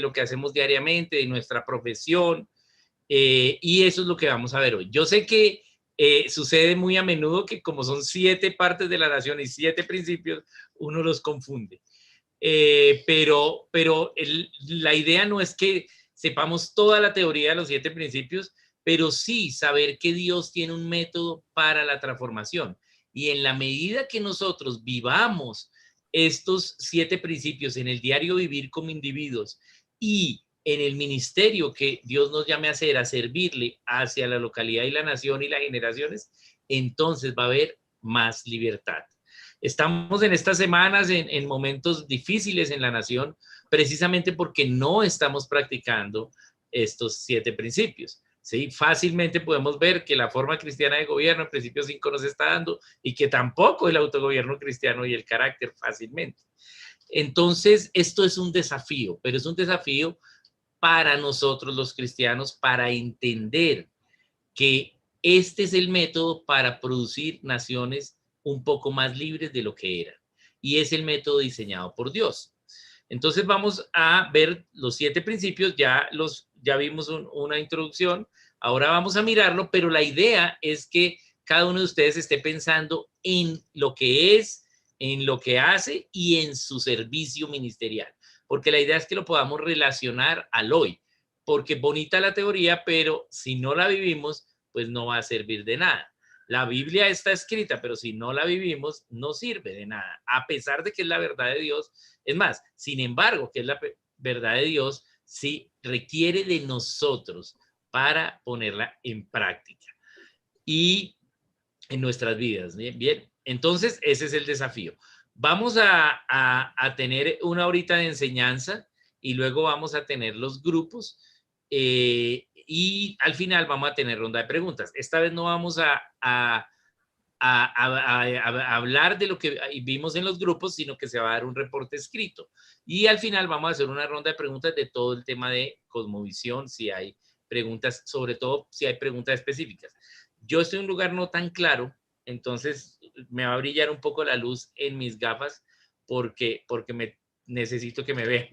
lo que hacemos diariamente, de nuestra profesión, y eso es lo que vamos a ver hoy. Yo sé que sucede muy a menudo que como son 7 partes de la nación y 7 principios, uno los confunde. Pero la idea no es que sepamos toda la teoría de los 7 principios, pero sí saber que Dios tiene un método para la transformación. Y en la medida que nosotros vivamos estos 7 principios en el diario vivir como individuos y en el ministerio que Dios nos llame a hacer, a servirle hacia la localidad y la nación y las generaciones, entonces va a haber más libertad. Estamos en estas semanas en momentos difíciles en la nación, precisamente porque no estamos practicando estos 7 principios. ¿Sí? Fácilmente podemos ver que la forma cristiana de gobierno en principio 5 nos está dando y que tampoco el autogobierno cristiano y el carácter fácilmente. Entonces, esto es un desafío, pero es un desafío para nosotros los cristianos para entender que este es el método para producir naciones un poco más libres de lo que eran. Y es el método diseñado por Dios. Entonces vamos a ver los 7 principios, ya vimos una introducción, ahora vamos a mirarlo, pero la idea es que cada uno de ustedes esté pensando en lo que es, en lo que hace y en su servicio ministerial, porque la idea es que lo podamos relacionar al hoy, porque bonita la teoría, pero si no la vivimos, pues no va a servir de nada. La Biblia está escrita, pero si no la vivimos, no sirve de nada, a pesar de que es la verdad de Dios. Es más, sin embargo, que es la verdad de Dios, sí requiere de nosotros para ponerla en práctica y en nuestras vidas. Bien, entonces ese es el desafío. Vamos a tener una horita de enseñanza y luego vamos a tener los grupos y al final vamos a tener ronda de preguntas. Esta vez no vamos a hablar de lo que vimos en los grupos, sino que se va a dar un reporte escrito. Y al final vamos a hacer una ronda de preguntas de todo el tema de cosmovisión, si hay preguntas, sobre todo si hay preguntas específicas. Yo estoy en un lugar no tan claro, entonces me va a brillar un poco la luz en mis gafas porque necesito que me vean.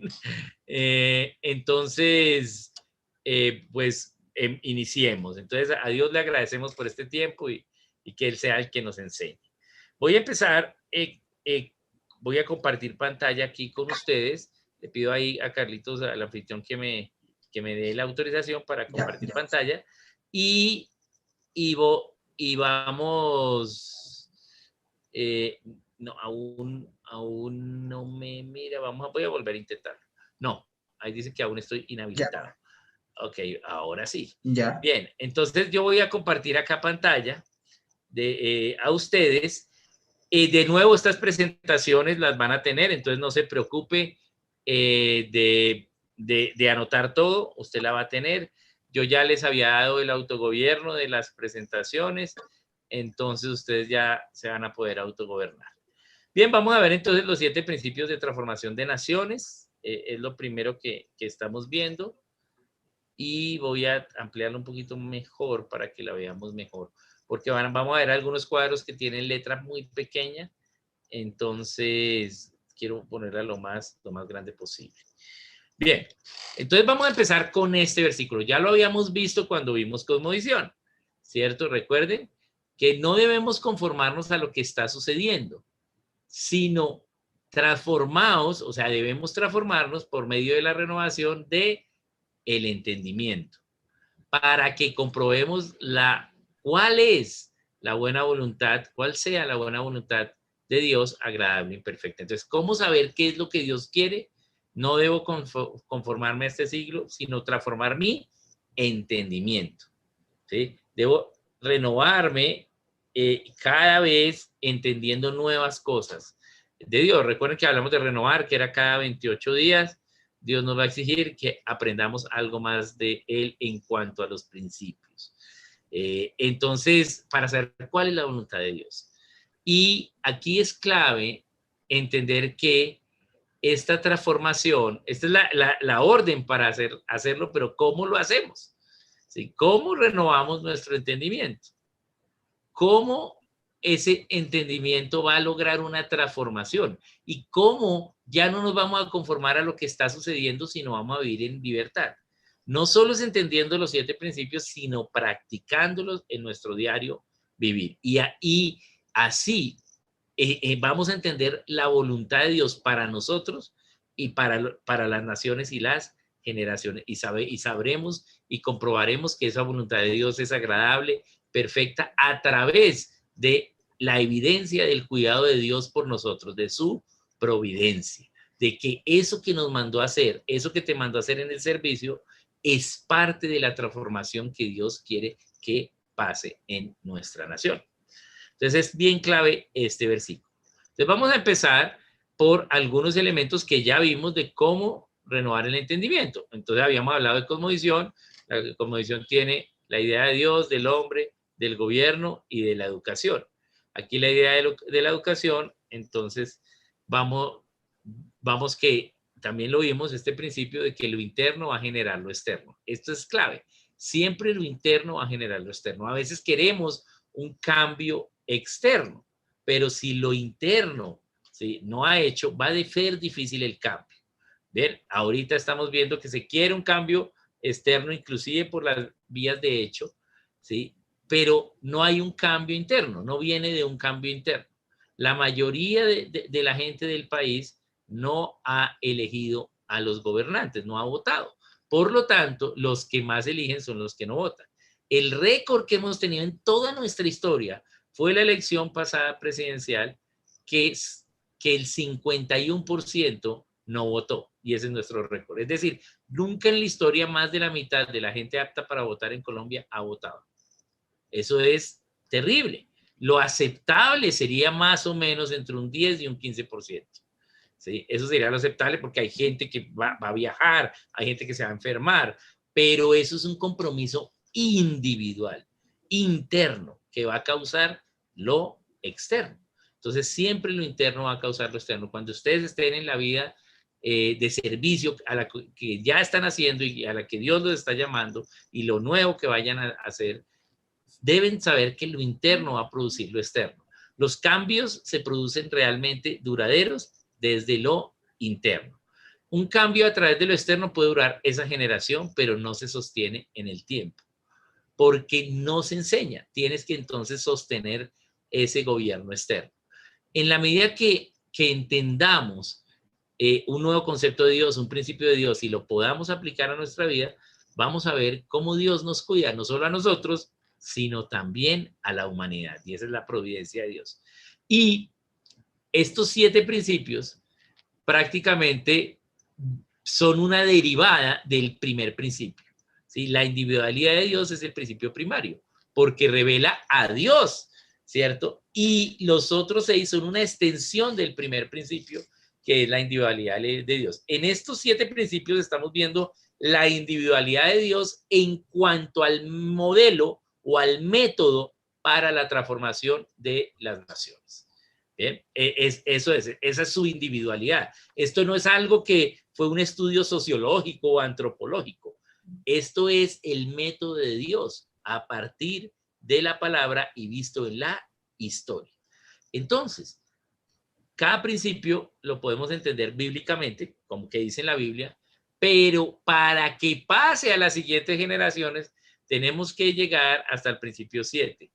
Entonces, pues iniciemos. Entonces, a Dios le agradecemos por este tiempo y que Él sea el que nos enseñe. Voy a empezar, voy a compartir pantalla aquí con ustedes. Le pido ahí a Carlitos, al anfitrión, que me dé la autorización para compartir pantalla. Y vamos, no, aún no me mira, voy a volver a intentarlo. No, ahí dice que aún estoy inhabilitado. Ya. Ok, ahora sí. Ya. Bien, entonces yo voy a compartir acá pantalla a ustedes. De nuevo, estas presentaciones las van a tener, entonces no se preocupe de anotar todo, usted la va a tener. Yo ya les había dado el autogobierno de las presentaciones, entonces ustedes ya se van a poder autogobernar. Bien, vamos a ver entonces los 7 principios de transformación de naciones. Es lo primero que estamos viendo. Y voy a ampliarlo un poquito mejor para que la veamos mejor. Porque vamos a ver algunos cuadros que tienen letra muy pequeña. Entonces, quiero ponerla lo más grande posible. Bien, entonces vamos a empezar con este versículo. Ya lo habíamos visto cuando vimos cosmovisión, ¿cierto? Recuerden que no debemos conformarnos a lo que está sucediendo, sino transformados, o sea, debemos transformarnos por medio de la renovación de el entendimiento, para que comprobemos cuál es la buena voluntad, cuál sea la buena voluntad de Dios, agradable y perfecta. Entonces, ¿cómo saber qué es lo que Dios quiere? No debo conformarme a este siglo, sino transformar mi entendimiento. ¿Sí? Debo renovarme cada vez entendiendo nuevas cosas de Dios. Recuerden que hablamos de renovar, que era cada 28 días. Dios nos va a exigir que aprendamos algo más de Él en cuanto a los principios. Entonces, para saber cuál es la voluntad de Dios. Y aquí es clave entender que esta transformación, esta es la orden para hacerlo, pero ¿cómo lo hacemos? ¿Sí? ¿Cómo renovamos nuestro entendimiento? ¿Cómo ese entendimiento va a lograr una transformación? ¿Y cómo ya no nos vamos a conformar a lo que está sucediendo, sino vamos a vivir en libertad. No solo es entendiendo los 7 principios, sino practicándolos en nuestro diario vivir. Y así vamos a entender la voluntad de Dios para nosotros y para las naciones y las generaciones. Y sabremos y comprobaremos que esa voluntad de Dios es agradable, perfecta, a través de la evidencia del cuidado de Dios por nosotros, de su providencia, de que eso que nos mandó a hacer, eso que te mandó a hacer en el servicio, es parte de la transformación que Dios quiere que pase en nuestra nación. Entonces es bien clave este versículo. Entonces vamos a empezar por algunos elementos que ya vimos de cómo renovar el entendimiento. Entonces habíamos hablado de cosmovisión. La cosmovisión tiene la idea de Dios, del hombre, del gobierno y de la educación. Aquí la idea de la educación, entonces vamos que también lo vimos, este principio de que lo interno va a generar lo externo. Esto es clave. Siempre lo interno va a generar lo externo. A veces queremos un cambio externo, pero si lo interno, ¿sí?, no ha hecho, va a ser difícil el cambio. ¿Ven? Ahorita estamos viendo que se quiere un cambio externo, inclusive por las vías de hecho, ¿sí?, pero no hay un cambio interno, no viene de un cambio interno. La mayoría de la gente del país no ha elegido a los gobernantes, no ha votado. Por lo tanto, los que más eligen son los que no votan. El récord que hemos tenido en toda nuestra historia fue la elección pasada presidencial, que el 51% no votó, y ese es nuestro récord. Es decir, nunca en la historia más de la mitad de la gente apta para votar en Colombia ha votado. Eso es terrible. Lo aceptable sería más o menos entre un 10 y un 15%. ¿Sí? Eso sería lo aceptable porque hay gente que va a viajar, hay gente que se va a enfermar, pero eso es un compromiso individual, interno, que va a causar lo externo. Entonces, siempre lo interno va a causar lo externo. Cuando ustedes estén en la vida de servicio a la que ya están haciendo y a la que Dios los está llamando, y lo nuevo que vayan a hacer, deben saber que lo interno va a producir lo externo. Los cambios se producen realmente duraderos desde lo interno. Un cambio a través de lo externo puede durar esa generación, pero no se sostiene en el tiempo, porque no se enseña. Tienes que entonces sostener ese gobierno externo. En la medida que entendamos un nuevo concepto de Dios, un principio de Dios, y lo podamos aplicar a nuestra vida, vamos a ver cómo Dios nos cuida, no solo a nosotros, sino también a la humanidad. Y esa es la providencia de Dios. Y estos 7 principios prácticamente son una derivada del primer principio. ¿Sí? La individualidad de Dios es el principio primario, porque revela a Dios, ¿cierto? Y los otros 6 son una extensión del primer principio, que es la individualidad de Dios. En estos 7 principios estamos viendo la individualidad de Dios en cuanto al modelo o al método para la transformación de las naciones. ¿Bien? Esa es su individualidad. Esto no es algo que fue un estudio sociológico o antropológico. Esto es el método de Dios a partir de la palabra y visto en la historia. Entonces, cada principio lo podemos entender bíblicamente, como que dice en la Biblia, pero para que pase a las siguientes generaciones, tenemos que llegar hasta el principio 7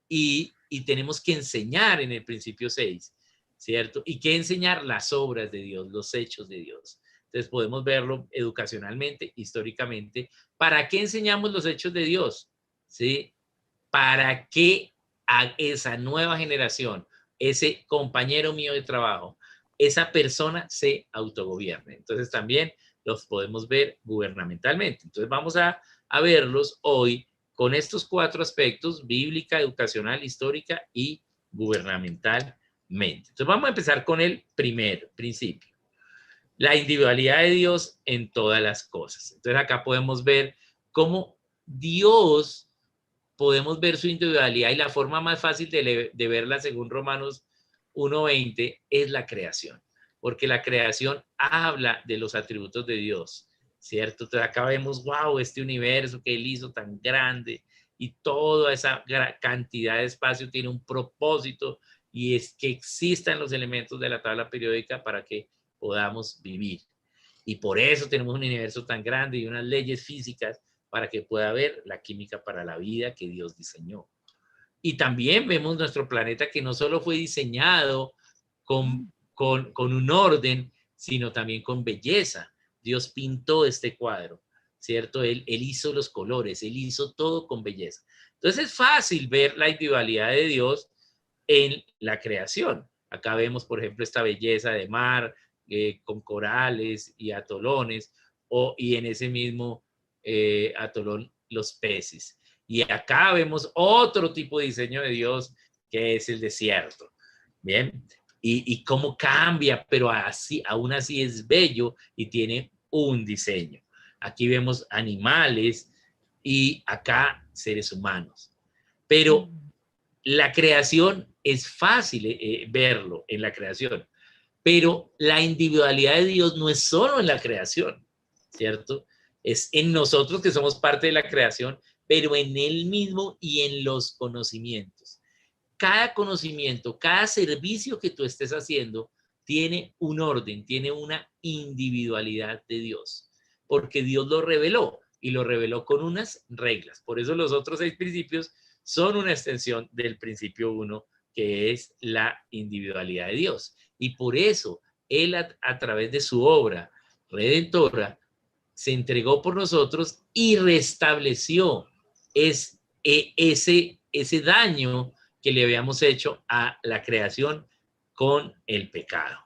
y tenemos que enseñar en el principio 6, ¿cierto? Y que enseñar las obras de Dios, los hechos de Dios. Entonces podemos verlo educacionalmente, históricamente. ¿Para qué enseñamos los hechos de Dios? ¿Sí? Para que a esa nueva generación, ese compañero mío de trabajo, esa persona se autogobierne. Entonces también los podemos ver gubernamentalmente. Entonces vamos a verlos hoy con estos 4 aspectos: bíblica, educacional, histórica y gubernamentalmente. Entonces vamos a empezar con el primer principio: la individualidad de Dios en todas las cosas. Entonces acá podemos ver cómo Dios, podemos ver su individualidad, y la forma más fácil de verla, según Romanos 1:20, es la creación, porque la creación habla de los atributos de Dios, ¿cierto? Entonces acá vemos, wow, este universo que Él hizo tan grande, y toda esa cantidad de espacio tiene un propósito, y es que existan los elementos de la tabla periódica para que podamos vivir. Y por eso tenemos un universo tan grande y unas leyes físicas para que pueda haber la química para la vida que Dios diseñó. Y también vemos nuestro planeta que no solo fue diseñado con un orden, sino también con belleza. Dios pintó este cuadro, ¿cierto? Él hizo los colores, Él hizo todo con belleza. Entonces es fácil ver la individualidad de Dios en la creación. Acá vemos, por ejemplo, esta belleza de mar con corales y atolones, y en ese mismo atolón los peces. Y acá vemos otro tipo de diseño de Dios, que es el desierto. Bien, y cómo cambia, pero así, aún así es bello y tiene un diseño. Aquí vemos animales y acá seres humanos. Pero la creación es fácil verlo en la creación, pero la individualidad de Dios no es solo en la creación, ¿cierto? Es en nosotros que somos parte de la creación, pero en Él mismo y en los conocimientos. Cada conocimiento, cada servicio que tú estés haciendo tiene un orden, tiene una individualidad de Dios, porque Dios lo reveló y lo reveló con unas reglas. Por eso los otros 6 principios son una extensión del principio 1, que es la individualidad de Dios. Y por eso Él a través de su obra redentora se entregó por nosotros y restableció ese daño que le habíamos hecho a la creación con el pecado.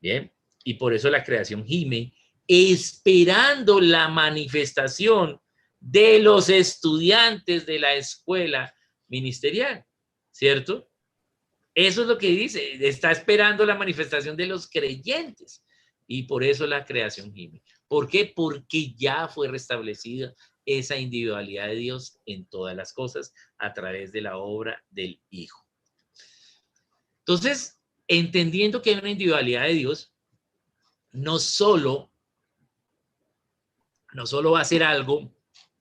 Bien, y por eso la creación gime, esperando la manifestación de los estudiantes de la escuela ministerial, ¿cierto? Eso es lo que dice, está esperando la manifestación de los creyentes. Y por eso la creación gime. ¿Por qué? Porque ya fue restablecida esa individualidad de Dios en todas las cosas a través de la obra del Hijo. Entonces, entendiendo que hay una individualidad de Dios, no solo va a ser algo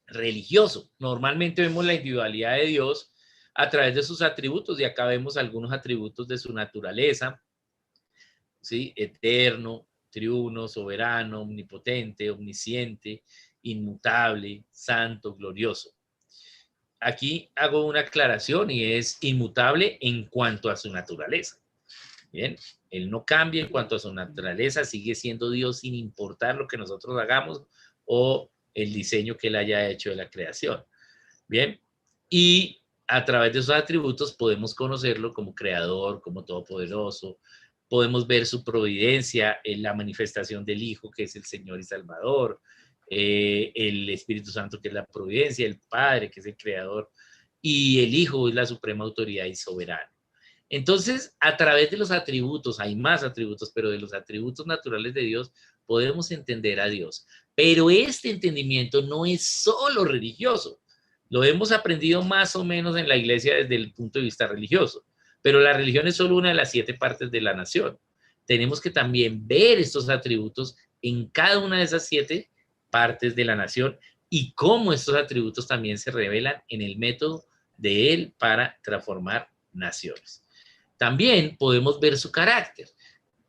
religioso. Normalmente vemos la individualidad de Dios a través de sus atributos, y acá vemos algunos atributos de su naturaleza, ¿sí? Eterno, triuno, soberano, omnipotente, omnisciente, inmutable, santo, glorioso. Aquí hago una aclaración y es inmutable en cuanto a su naturaleza. Bien, Él no cambia en cuanto a su naturaleza, sigue siendo Dios sin importar lo que nosotros hagamos o el diseño que Él haya hecho de la creación. Bien, y a través de esos atributos podemos conocerlo como creador, como todopoderoso. Podemos ver su providencia en la manifestación del Hijo, que es el Señor y Salvador, el Espíritu Santo, que es la providencia, el Padre, que es el creador, y el Hijo es la suprema autoridad y soberano. Entonces, a través de los atributos, hay más atributos, pero de los atributos naturales de Dios, podemos entender a Dios. Pero este entendimiento no es solo religioso. Lo hemos aprendido más o menos en la iglesia desde el punto de vista religioso, pero la religión es solo una de las 7 partes de la nación. Tenemos que también ver estos atributos en cada una de esas 7 partes de la nación y cómo estos atributos también se revelan en el método de Él para transformar naciones. También podemos ver su carácter.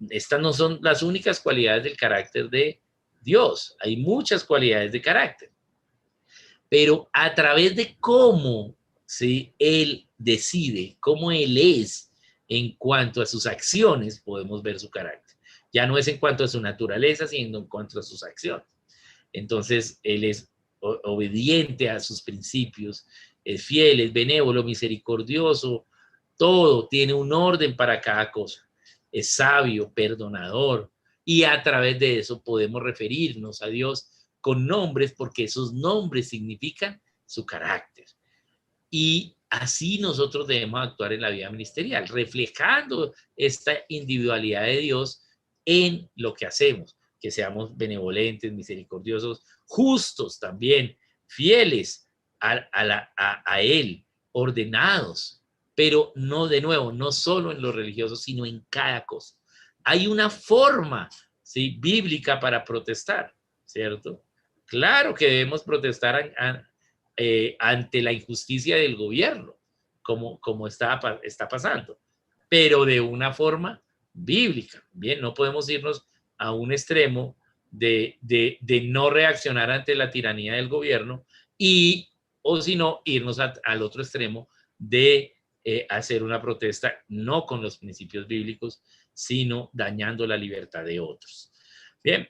Estas no son las únicas cualidades del carácter de Dios. Hay muchas cualidades de carácter. Pero a través de cómo, ¿sí?, Él decide, cómo Él es en cuanto a sus acciones, podemos ver su carácter. Ya no es en cuanto a su naturaleza, sino en cuanto a sus acciones. Entonces, Él es obediente a sus principios, es fiel, es benévolo, misericordioso, todo tiene un orden para cada cosa. Es sabio, perdonador, y a través de eso podemos referirnos a Dios con nombres, porque esos nombres significan su carácter. Y así nosotros debemos actuar en la vida ministerial, reflejando esta individualidad de Dios en lo que hacemos, que seamos benevolentes, misericordiosos, justos también, fieles a Él, ordenados, pero no, de nuevo, no solo en lo religioso, sino en cada cosa. Hay una forma, ¿sí?, bíblica para protestar, ¿cierto? Claro que debemos protestar ante la injusticia del gobierno, como está pasando, pero de una forma bíblica. Bien, no podemos irnos a un extremo de no reaccionar ante la tiranía del gobierno y, o si no, irnos al otro extremo de hacer una protesta no con los principios bíblicos, sino dañando la libertad de otros. Bien,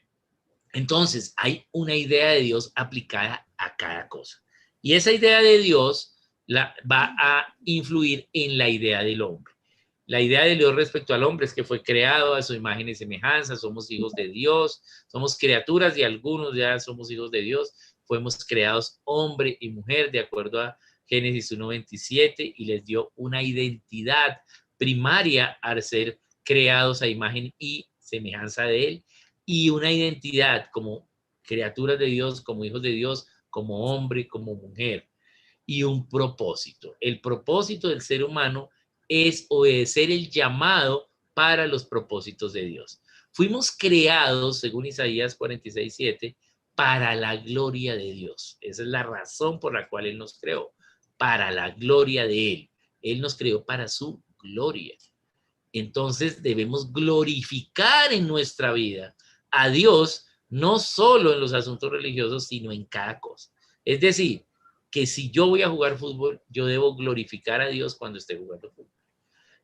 entonces hay una idea de Dios aplicada a cada cosa. Y esa idea de Dios va a influir en la idea del hombre. La idea de Dios respecto al hombre es que fue creado a su imagen y semejanza, somos hijos de Dios, somos criaturas y algunos ya somos hijos de Dios, fuimos creados hombre y mujer de acuerdo a Génesis 1:27 y les dio una identidad primaria al ser creados a imagen y semejanza de Él y una identidad como criaturas de Dios, como hijos de Dios, como hombre, como mujer y un propósito. El propósito del ser humano es obedecer el llamado para los propósitos de Dios. Fuimos creados, según Isaías 46:7, para la gloria de Dios. Esa es la razón por la cual Él nos creó, para la gloria de Él. Él nos creó para su gloria. Entonces debemos glorificar en nuestra vida a Dios, no solo en los asuntos religiosos, sino en cada cosa. Es decir, que si yo voy a jugar fútbol, yo debo glorificar a Dios cuando esté jugando fútbol.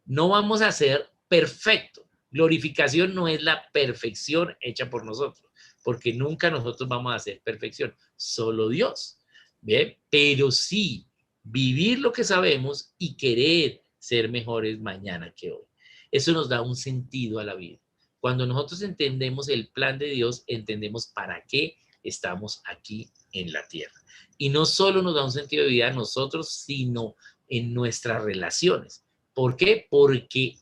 No vamos a ser perfectos. Glorificación no es la perfección hecha por nosotros, porque nunca nosotros vamos a hacer perfección, solo Dios. ¿Bien? Pero sí vivir lo que sabemos y querer ser mejores mañana que hoy. Eso nos da un sentido a la vida. Cuando nosotros entendemos el plan de Dios, entendemos para qué estamos aquí en la tierra. Y no solo nos da un sentido de vida a nosotros, sino en nuestras relaciones. ¿Por qué? Porque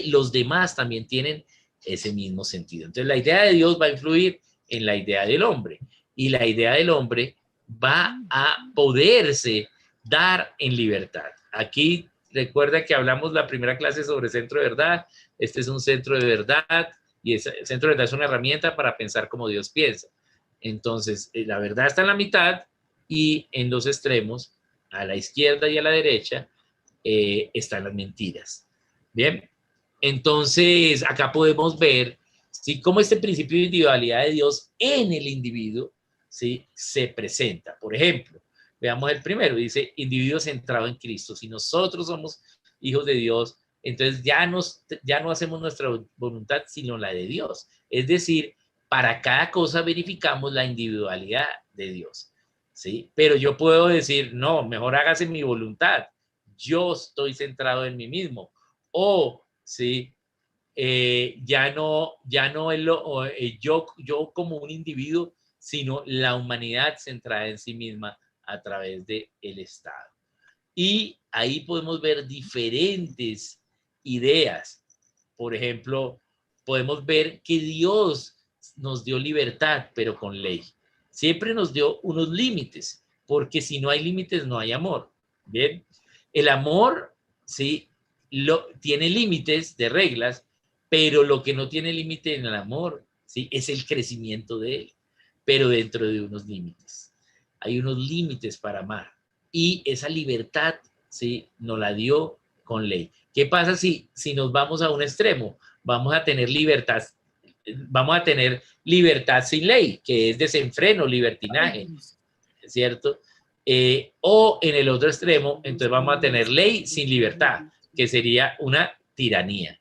los demás también tienen ese mismo sentido. Entonces la idea de Dios va a influir en la idea del hombre y la idea del hombre va a poderse dar en libertad. Aquí recuerda que hablamos la primera clase sobre centro de verdad. Este es un centro de verdad y el centro de verdad es una herramienta para pensar como Dios piensa. Entonces, la verdad está en la mitad y en los extremos, a la izquierda y a la derecha, están las mentiras. Bien, entonces acá podemos ver ¿sí? Cómo este principio de individualidad de Dios en el individuo ¿sí? se presenta. Por ejemplo, veamos el primero, dice individuo centrado en Cristo. Si nosotros somos hijos de Dios, entonces ya no hacemos nuestra voluntad, sino la de Dios. Es decir, para cada cosa verificamos la individualidad de Dios. ¿sí? Pero yo puedo decir, no, mejor hágase mi voluntad. Yo estoy centrado en mí mismo. O, ¿sí? Ya no es yo como un individuo, sino la humanidad centrada en sí misma a través del Estado. Y ahí podemos ver diferentes ideas. Por ejemplo, podemos ver que Dios nos dio libertad, pero con ley. Siempre nos dio unos límites, porque si no hay límites, no hay amor. Bien, el amor, sí, tiene límites de reglas, pero lo que no tiene límite en el amor, sí, es el crecimiento de él, pero dentro de unos límites. Hay unos límites para amar y esa libertad, ¿sí? Nos la dio con ley. ¿Qué pasa si nos vamos a un extremo? Vamos a tener libertad sin ley, que es desenfreno, libertinaje, ¿cierto? O en el otro extremo, entonces vamos a tener ley sin libertad, que sería una tiranía.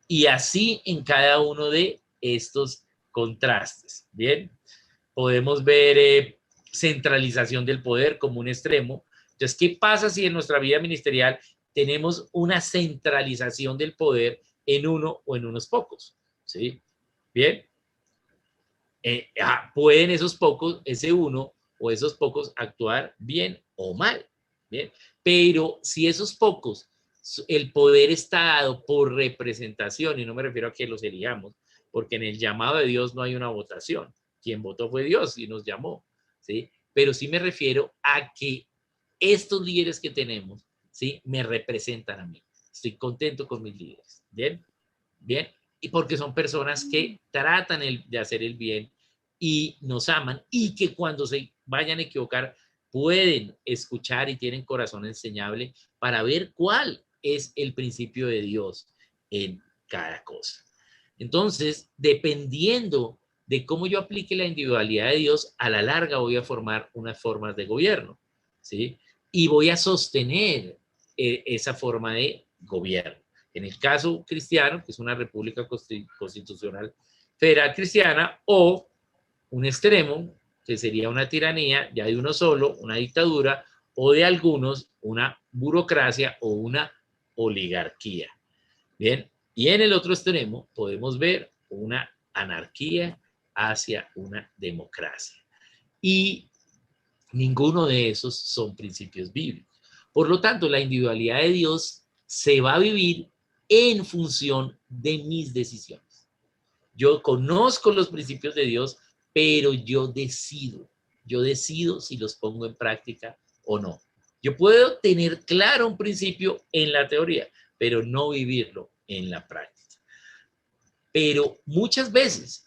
Y así en cada uno de estos contrastes, ¿bien? Podemos ver centralización del poder como un extremo. Entonces, ¿qué pasa si en nuestra vida ministerial tenemos una centralización del poder en uno o en unos pocos? ¿Sí? Bien. Pueden esos pocos, ese uno o esos pocos actuar bien o mal. Bien. Pero si esos pocos, el poder está dado por representación, y no me refiero a que los elijamos, porque en el llamado de Dios no hay una votación. Quien votó fue Dios y nos llamó. ¿sí? Pero sí me refiero a que estos líderes que tenemos, ¿sí? Me representan a mí. Estoy contento con mis líderes. Bien, bien. Y porque son personas que tratan de hacer el bien y nos aman y que cuando se vayan a equivocar pueden escuchar y tienen corazón enseñable para ver cuál es el principio de Dios en cada cosa. Entonces, dependiendo de cómo yo aplique la individualidad de Dios, a la larga voy a formar unas formas de gobierno, ¿sí? Y voy a sostener esa forma de gobierno. En el caso cristiano, que es una república constitucional federal cristiana, o un extremo, que sería una tiranía ya de uno solo, una dictadura, o de algunos, una burocracia o una oligarquía. Bien, y en el otro extremo podemos ver una anarquía hacia una democracia. Y ninguno de esos son principios bíblicos. Por lo tanto, la individualidad de Dios se va a vivir en función de mis decisiones. Yo conozco los principios de Dios, pero yo decido si los pongo en práctica o no. Yo puedo tener claro un principio en la teoría, pero no vivirlo en la práctica. Pero muchas veces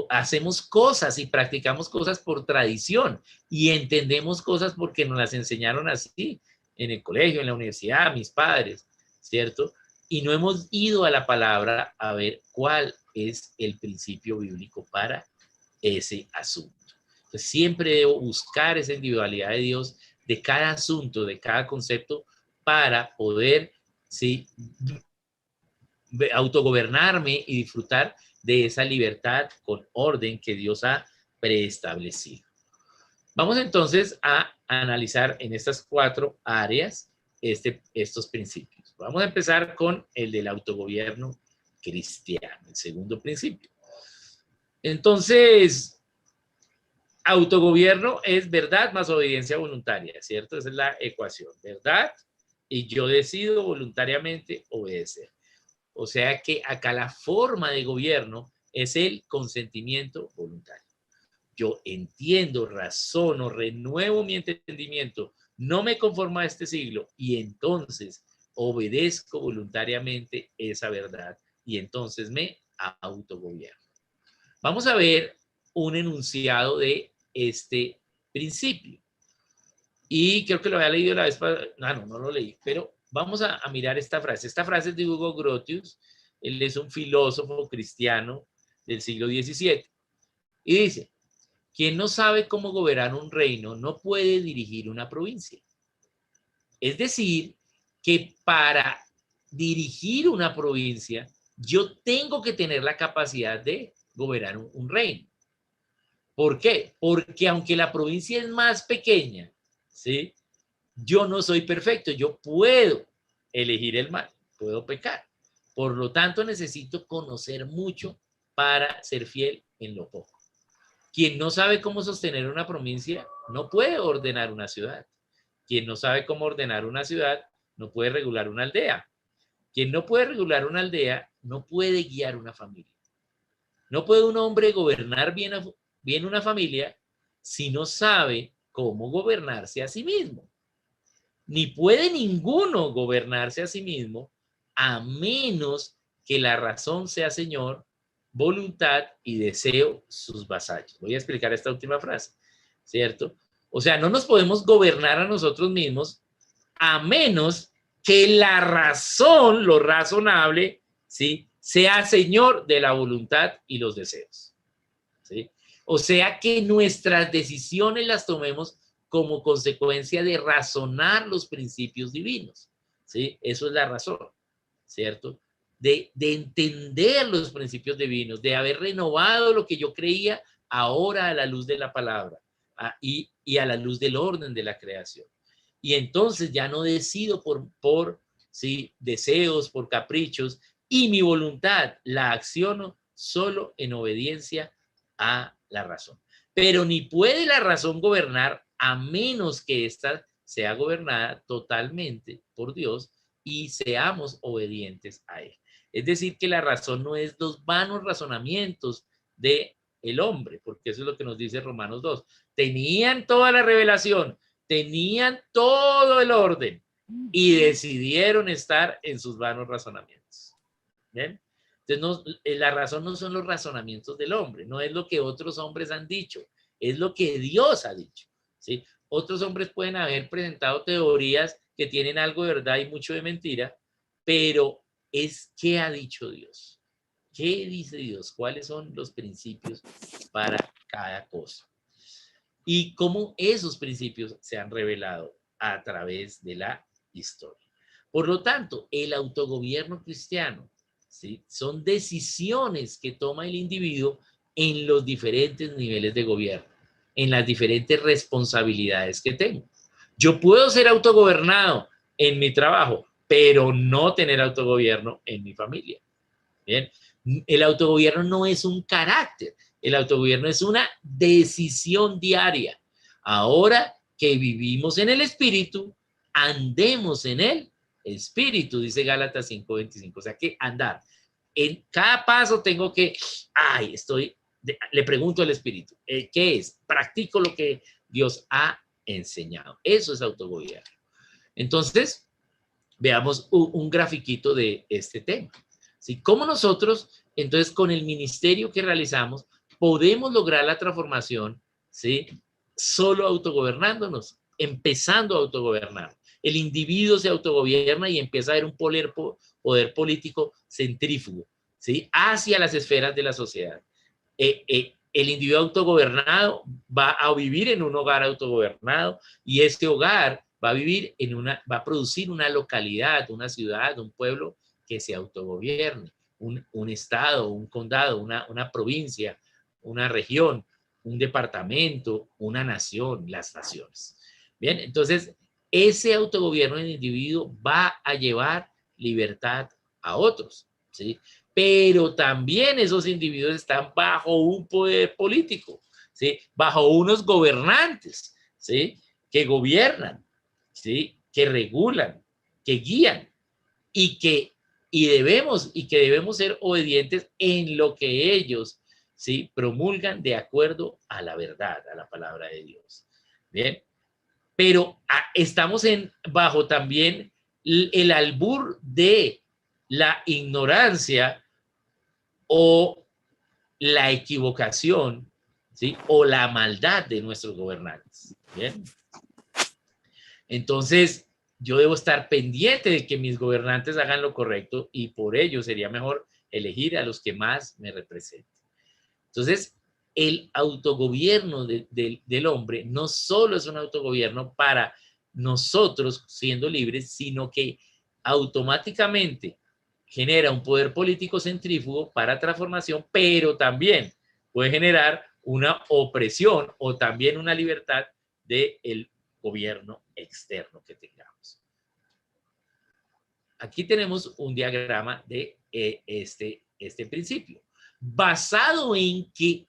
hacemos cosas y practicamos cosas por tradición y entendemos cosas porque nos las enseñaron así en el colegio, en la universidad, mis padres, ¿cierto? Y no hemos ido a la palabra a ver cuál es el principio bíblico para ese asunto. Entonces, siempre debo buscar esa individualidad de Dios de cada asunto, de cada concepto, para poder, ¿sí?, autogobernarme y disfrutar de esa libertad con orden que Dios ha preestablecido. Vamos entonces a analizar en estas 4 áreas estos principios. Vamos a empezar con el del autogobierno cristiano, el segundo principio. Entonces, autogobierno es verdad más obediencia voluntaria, ¿cierto? Esa es la ecuación, verdad, y yo decido voluntariamente obedecer. O sea que acá la forma de gobierno es el consentimiento voluntario. Yo entiendo, razono, renuevo mi entendimiento, no me conformo a este siglo y entonces obedezco voluntariamente esa verdad y entonces me autogobierno. Vamos a ver un enunciado de este principio. Y creo que lo había leído la vez pasada. No lo leí, pero vamos a mirar esta frase. Esta frase es de Hugo Grotius. Él es un filósofo cristiano del siglo XVII. Y dice, quien no sabe cómo gobernar un reino no puede dirigir una provincia. Es decir, que para dirigir una provincia, yo tengo que tener la capacidad de gobernar un reino. ¿Por qué? Porque aunque la provincia es más pequeña, ¿sí?, yo no soy perfecto, yo puedo elegir el mal, puedo pecar. Por lo tanto, necesito conocer mucho para ser fiel en lo poco. Quien no sabe cómo sostener una provincia no puede ordenar una ciudad. Quien no sabe cómo ordenar una ciudad no puede regular una aldea. Quien no puede regular una aldea no puede guiar una familia. No puede un hombre gobernar bien una familia si no sabe cómo gobernarse a sí mismo. Ni puede ninguno gobernarse a sí mismo a menos que la razón sea señor, voluntad y deseo sus vasallos. Voy a explicar esta última frase, ¿cierto? O sea, no nos podemos gobernar a nosotros mismos a menos que la razón, lo razonable, ¿sí?, sea señor de la voluntad y los deseos, ¿sí? O sea, que nuestras decisiones las tomemos como consecuencia de razonar los principios divinos, ¿sí? Eso es la razón, ¿cierto? De entender los principios divinos, de haber renovado lo que yo creía ahora a la luz de la palabra y a la luz del orden de la creación. Y entonces ya no decido ¿sí?, deseos, por caprichos, y mi voluntad la acciono solo en obediencia a la razón. Pero ni puede la razón gobernar a menos que ésta sea gobernada totalmente por Dios y seamos obedientes a él. Es decir, que la razón no es los vanos razonamientos de el hombre, porque eso es lo que nos dice Romanos 2. Tenían toda la revelación, tenían todo el orden y decidieron estar en sus vanos razonamientos. ¿Bien? Entonces, la razón no son los razonamientos del hombre, no es lo que otros hombres han dicho, es lo que Dios ha dicho, ¿sí? Otros hombres pueden haber presentado teorías que tienen algo de verdad y mucho de mentira, pero es qué ha dicho Dios. ¿Qué dice Dios? ¿Cuáles son los principios para cada cosa? Y cómo esos principios se han revelado a través de la historia. Por lo tanto, el autogobierno cristiano, ¿sí?, son decisiones que toma el individuo en los diferentes niveles de gobierno, en las diferentes responsabilidades que tengo. Yo puedo ser autogobernado en mi trabajo, pero no tener autogobierno en mi familia. Bien, el autogobierno no es un carácter, el autogobierno es una decisión diaria. Ahora que vivimos en el Espíritu, andemos en el Espíritu, dice Gálatas 5:25. O sea que andar. En cada paso tengo que, le pregunto al Espíritu, ¿qué es? Practico lo que Dios ha enseñado. Eso es autogobierno. Entonces, veamos un grafiquito de este tema. ¿Sí? ¿Cómo nosotros, entonces, con el ministerio que realizamos, podemos lograr la transformación, ¿sí?, solo autogobernándonos, empezando a autogobernar? El individuo se autogobierna y empieza a haber un poder político centrífugo, ¿sí?, hacia las esferas de la sociedad. El individuo autogobernado va a vivir en un hogar autogobernado y ese hogar va a producir una localidad, una ciudad, un pueblo que se autogobierne, un estado, un condado, una provincia, una región, un departamento, una nación, las naciones. Bien, entonces ese autogobierno del individuo va a llevar libertad a otros, ¿sí? Pero también esos individuos están bajo un poder político, ¿sí?, bajo unos gobernantes, ¿sí?, que gobiernan, ¿sí?, que regulan, que guían y debemos ser obedientes en lo que ellos, ¿sí?, promulgan de acuerdo a la verdad, a la palabra de Dios. Bien, pero estamos bajo también el albur de la ignorancia o la equivocación, ¿sí?, o la maldad de nuestros gobernantes. Bien, entonces yo debo estar pendiente de que mis gobernantes hagan lo correcto y por ello sería mejor elegir a los que más me representen. Entonces, el autogobierno del hombre no solo es un autogobierno para nosotros siendo libres, sino que automáticamente genera un poder político centrífugo para transformación, pero también puede generar una opresión o también una libertad del gobierno externo que tengamos. Aquí tenemos un diagrama de este principio, basado en que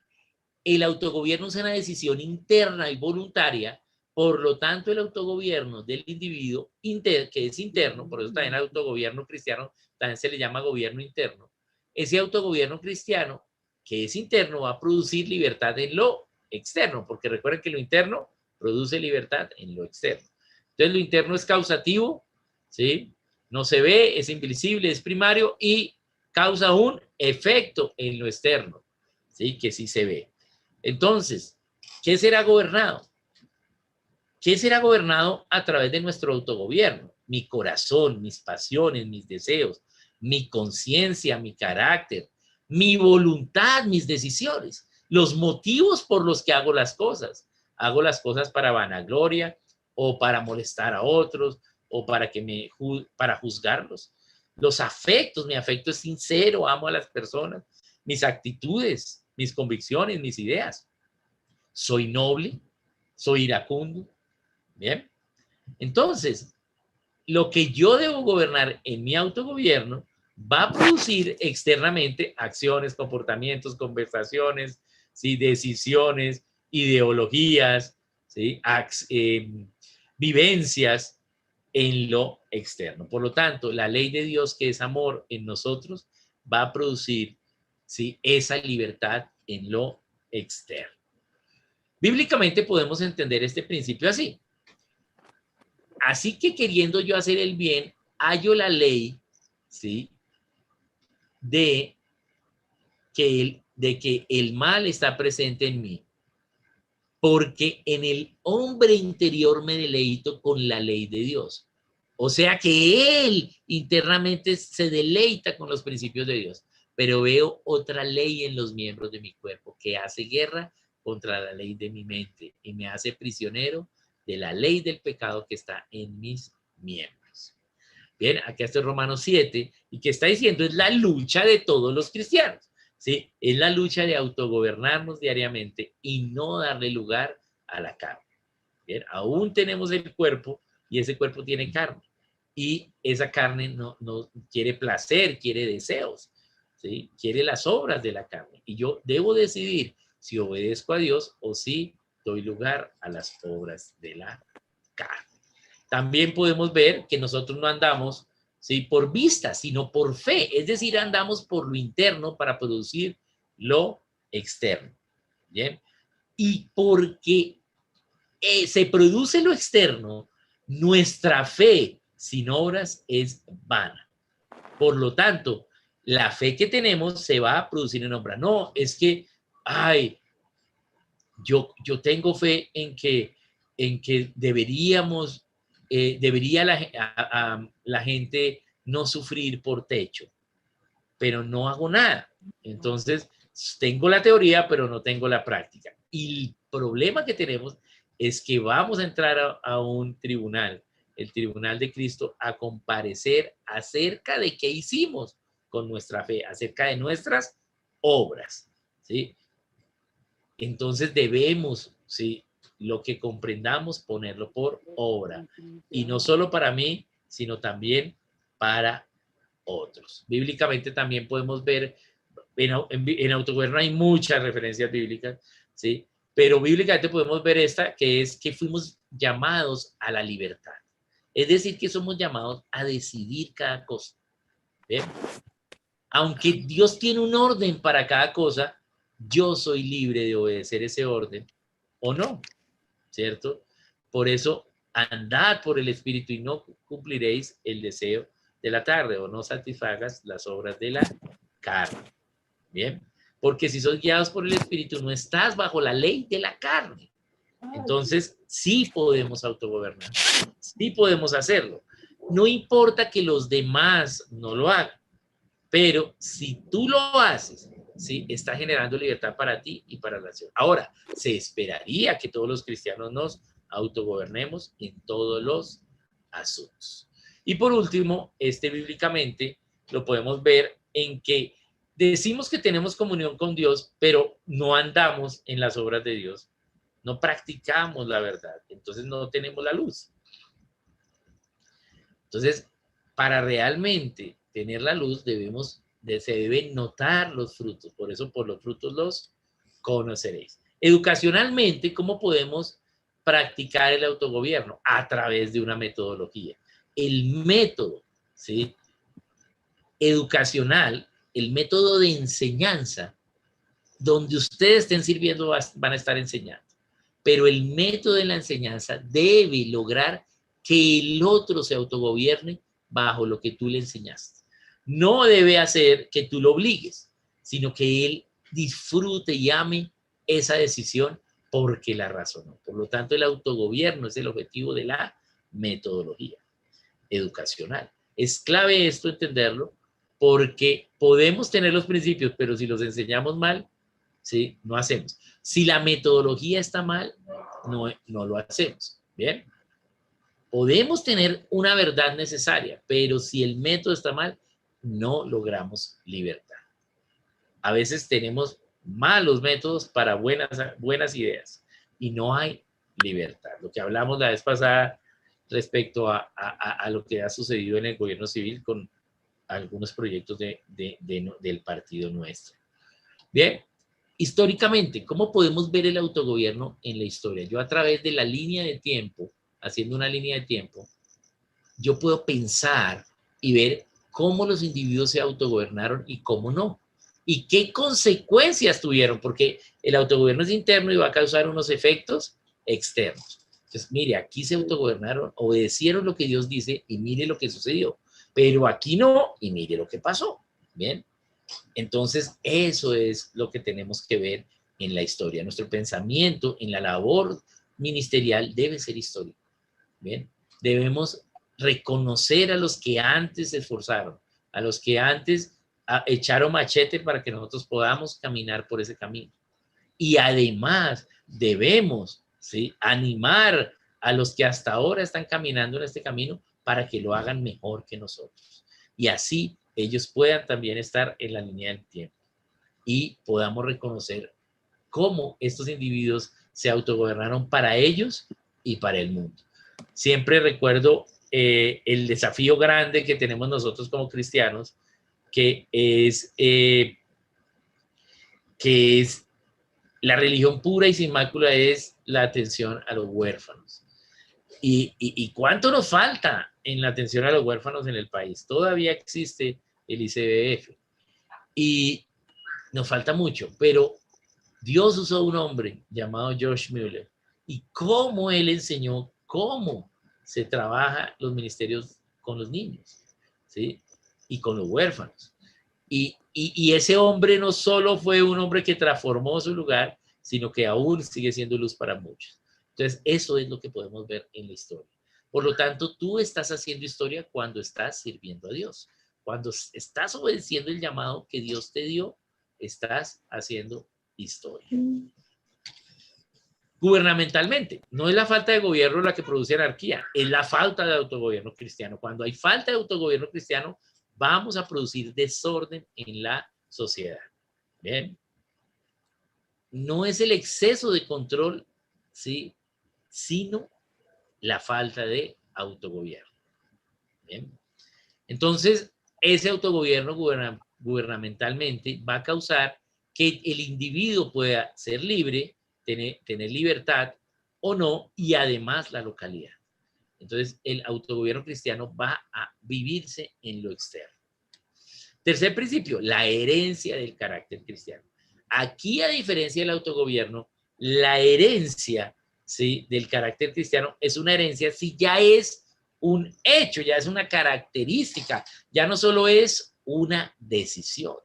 el autogobierno es una decisión interna y voluntaria. Por lo tanto, el autogobierno del individuo, que es interno, por eso también el autogobierno cristiano también se le llama gobierno interno, ese autogobierno cristiano que es interno va a producir libertad en lo externo, porque recuerden que lo interno produce libertad en lo externo. Entonces, lo interno es causativo, ¿sí?, no se ve, es invisible, es primario y causa un efecto en lo externo, ¿sí?, que sí se ve. Entonces, ¿qué será gobernado? ¿Qué será gobernado a través de nuestro autogobierno? Mi corazón, mis pasiones, mis deseos, mi conciencia, mi carácter, mi voluntad, mis decisiones, los motivos por los que hago las cosas. Hago las cosas para vanagloria o para molestar a otros o para juzgarlos. Los afectos, mi afecto es sincero, amo a las personas, mis actitudes, mis convicciones, mis ideas. Soy noble, soy iracundo. Bien, entonces, lo que yo debo gobernar en mi autogobierno va a producir externamente acciones, comportamientos, conversaciones, ¿sí?, decisiones, ideologías, ¿sí?, vivencias en lo externo. Por lo tanto, la ley de Dios, que es amor en nosotros, va a producir, ¿sí?, esa libertad en lo externo. Bíblicamente podemos entender este principio así. Así que queriendo yo hacer el bien, hallo la ley, ¿sí?, de que el mal está presente en mí, porque en el hombre interior me deleito con la ley de Dios. O sea que él internamente se deleita con los principios de Dios. pero veo otra ley en los miembros de mi cuerpo que hace guerra contra la ley de mi mente y me hace prisionero de la ley del pecado que está en mis miembros. Bien, aquí está Romanos 7, y que está diciendo es la lucha de todos los cristianos, ¿sí? Es la lucha de autogobernarnos diariamente y no darle lugar a la carne. Bien, aún tenemos el cuerpo y ese cuerpo tiene carne. Y esa carne no quiere placer, quiere deseos, ¿sí? Quiere las obras de la carne. Y yo debo decidir si obedezco a Dios o si doy lugar a las obras de la carne. También podemos ver que nosotros no andamos, ¿sí?, por vista, sino por fe. Es decir, andamos por lo interno para producir lo externo. ¿Bien? Y porque se produce lo externo, nuestra fe sin obras es vana. Por lo tanto, la fe que tenemos se va a producir en obra. No, es que, ay, yo tengo fe en que deberíamos, debería la gente no sufrir por techo, pero no hago nada. Entonces, tengo la teoría, pero no tengo la práctica. Y el problema que tenemos es que vamos a entrar a un tribunal, el tribunal de Cristo, a comparecer acerca de qué hicimos con nuestra fe, acerca de nuestras obras, ¿sí? Entonces debemos, ¿sí?, lo que comprendamos, ponerlo por obra. Y no solo para mí, sino también para otros. Bíblicamente también podemos ver, en autogobierno hay muchas referencias bíblicas, ¿sí? Pero bíblicamente podemos ver esta, que es que fuimos llamados a la libertad. Es decir, que somos llamados a decidir cada cosa. ¿Bien? Aunque Dios tiene un orden para cada cosa, yo soy libre de obedecer ese orden o no, ¿cierto? Por eso, andad por el Espíritu y no cumpliréis el deseo de la tarde, o no satisfagas las obras de la carne. Bien, porque si sos guiados por el Espíritu, no estás bajo la ley de la carne. Entonces, sí podemos autogobernar, sí podemos hacerlo. No importa que los demás no lo hagan, pero si tú lo haces, ¿sí?, está generando libertad para ti y para la nación. Ahora, se esperaría que todos los cristianos nos autogobernemos en todos los asuntos. Y por último, bíblicamente lo podemos ver en que decimos que tenemos comunión con Dios, pero no andamos en las obras de Dios, no practicamos la verdad, entonces no tenemos la luz. Entonces, para realmente tener la luz se deben notar los frutos. Por eso, por los frutos los conoceréis. Educacionalmente, ¿cómo podemos practicar el autogobierno? A través de una metodología. El método, ¿sí?, educacional, el método de enseñanza, donde ustedes estén sirviendo van a estar enseñando. Pero el método de la enseñanza debe lograr que el otro se autogobierne bajo lo que tú le enseñaste. No debe hacer que tú lo obligues, sino que él disfrute y ame esa decisión porque la razonó. Por lo tanto, el autogobierno es el objetivo de la metodología educacional. Es clave esto entenderlo, porque podemos tener los principios, pero si los enseñamos mal, ¿sí?, no hacemos. Si la metodología está mal, no lo hacemos. ¿Bien? Podemos tener una verdad necesaria, pero si el método está mal, no logramos libertad. A veces tenemos malos métodos para buenas ideas y no hay libertad. Lo que hablamos la vez pasada respecto a lo que ha sucedido en el gobierno civil con algunos proyectos del partido nuestro. Bien, históricamente, ¿cómo podemos ver el autogobierno en la historia? Yo a través de la línea de tiempo, haciendo una línea de tiempo, yo puedo pensar y ver cómo los individuos se autogobernaron y cómo no. Y qué consecuencias tuvieron, porque el autogobierno es interno y va a causar unos efectos externos. Entonces, mire, aquí se autogobernaron, obedecieron lo que Dios dice y mire lo que sucedió. Pero aquí no, y mire lo que pasó. Bien. Entonces, eso es lo que tenemos que ver en la historia. Nuestro pensamiento en la labor ministerial debe ser histórico. Bien. Debemos reconocer a los que antes se esforzaron, a los que antes echaron machete para que nosotros podamos caminar por ese camino. Y además debemos, ¿sí?, animar a los que hasta ahora están caminando en este camino para que lo hagan mejor que nosotros. Y así ellos puedan también estar en la línea del tiempo y podamos reconocer cómo estos individuos se autogobernaron para ellos y para el mundo. Siempre recuerdo el desafío grande que tenemos nosotros como cristianos, que es la religión pura y sin mácula, es la atención a los huérfanos. ¿Y cuánto nos falta en la atención a los huérfanos en el país? Todavía existe el ICBF y nos falta mucho, pero Dios usó un hombre llamado George Mueller y cómo él enseñó cómo se trabaja los ministerios con los niños, ¿sí?, y con los huérfanos. Y ese hombre no solo fue un hombre que transformó su lugar, sino que aún sigue siendo luz para muchos. Entonces, eso es lo que podemos ver en la historia. Por lo tanto, tú estás haciendo historia cuando estás sirviendo a Dios. Cuando estás obedeciendo el llamado que Dios te dio, estás haciendo historia. Gubernamentalmente, no es la falta de gobierno la que produce anarquía, es la falta de autogobierno cristiano. Cuando hay falta de autogobierno cristiano, vamos a producir desorden en la sociedad. Bien. No es el exceso de control, ¿sí?, sino la falta de autogobierno. Bien. Entonces, ese autogobierno gubernamentalmente va a causar que el individuo pueda ser libre, tener libertad o no, y además la localidad. Entonces, el autogobierno cristiano va a vivirse en lo externo. Tercer principio, la herencia del carácter cristiano. Aquí, a diferencia del autogobierno, la herencia, ¿sí?, del carácter cristiano es una herencia si ya es un hecho, ya es una característica, ya no solo es una decisión,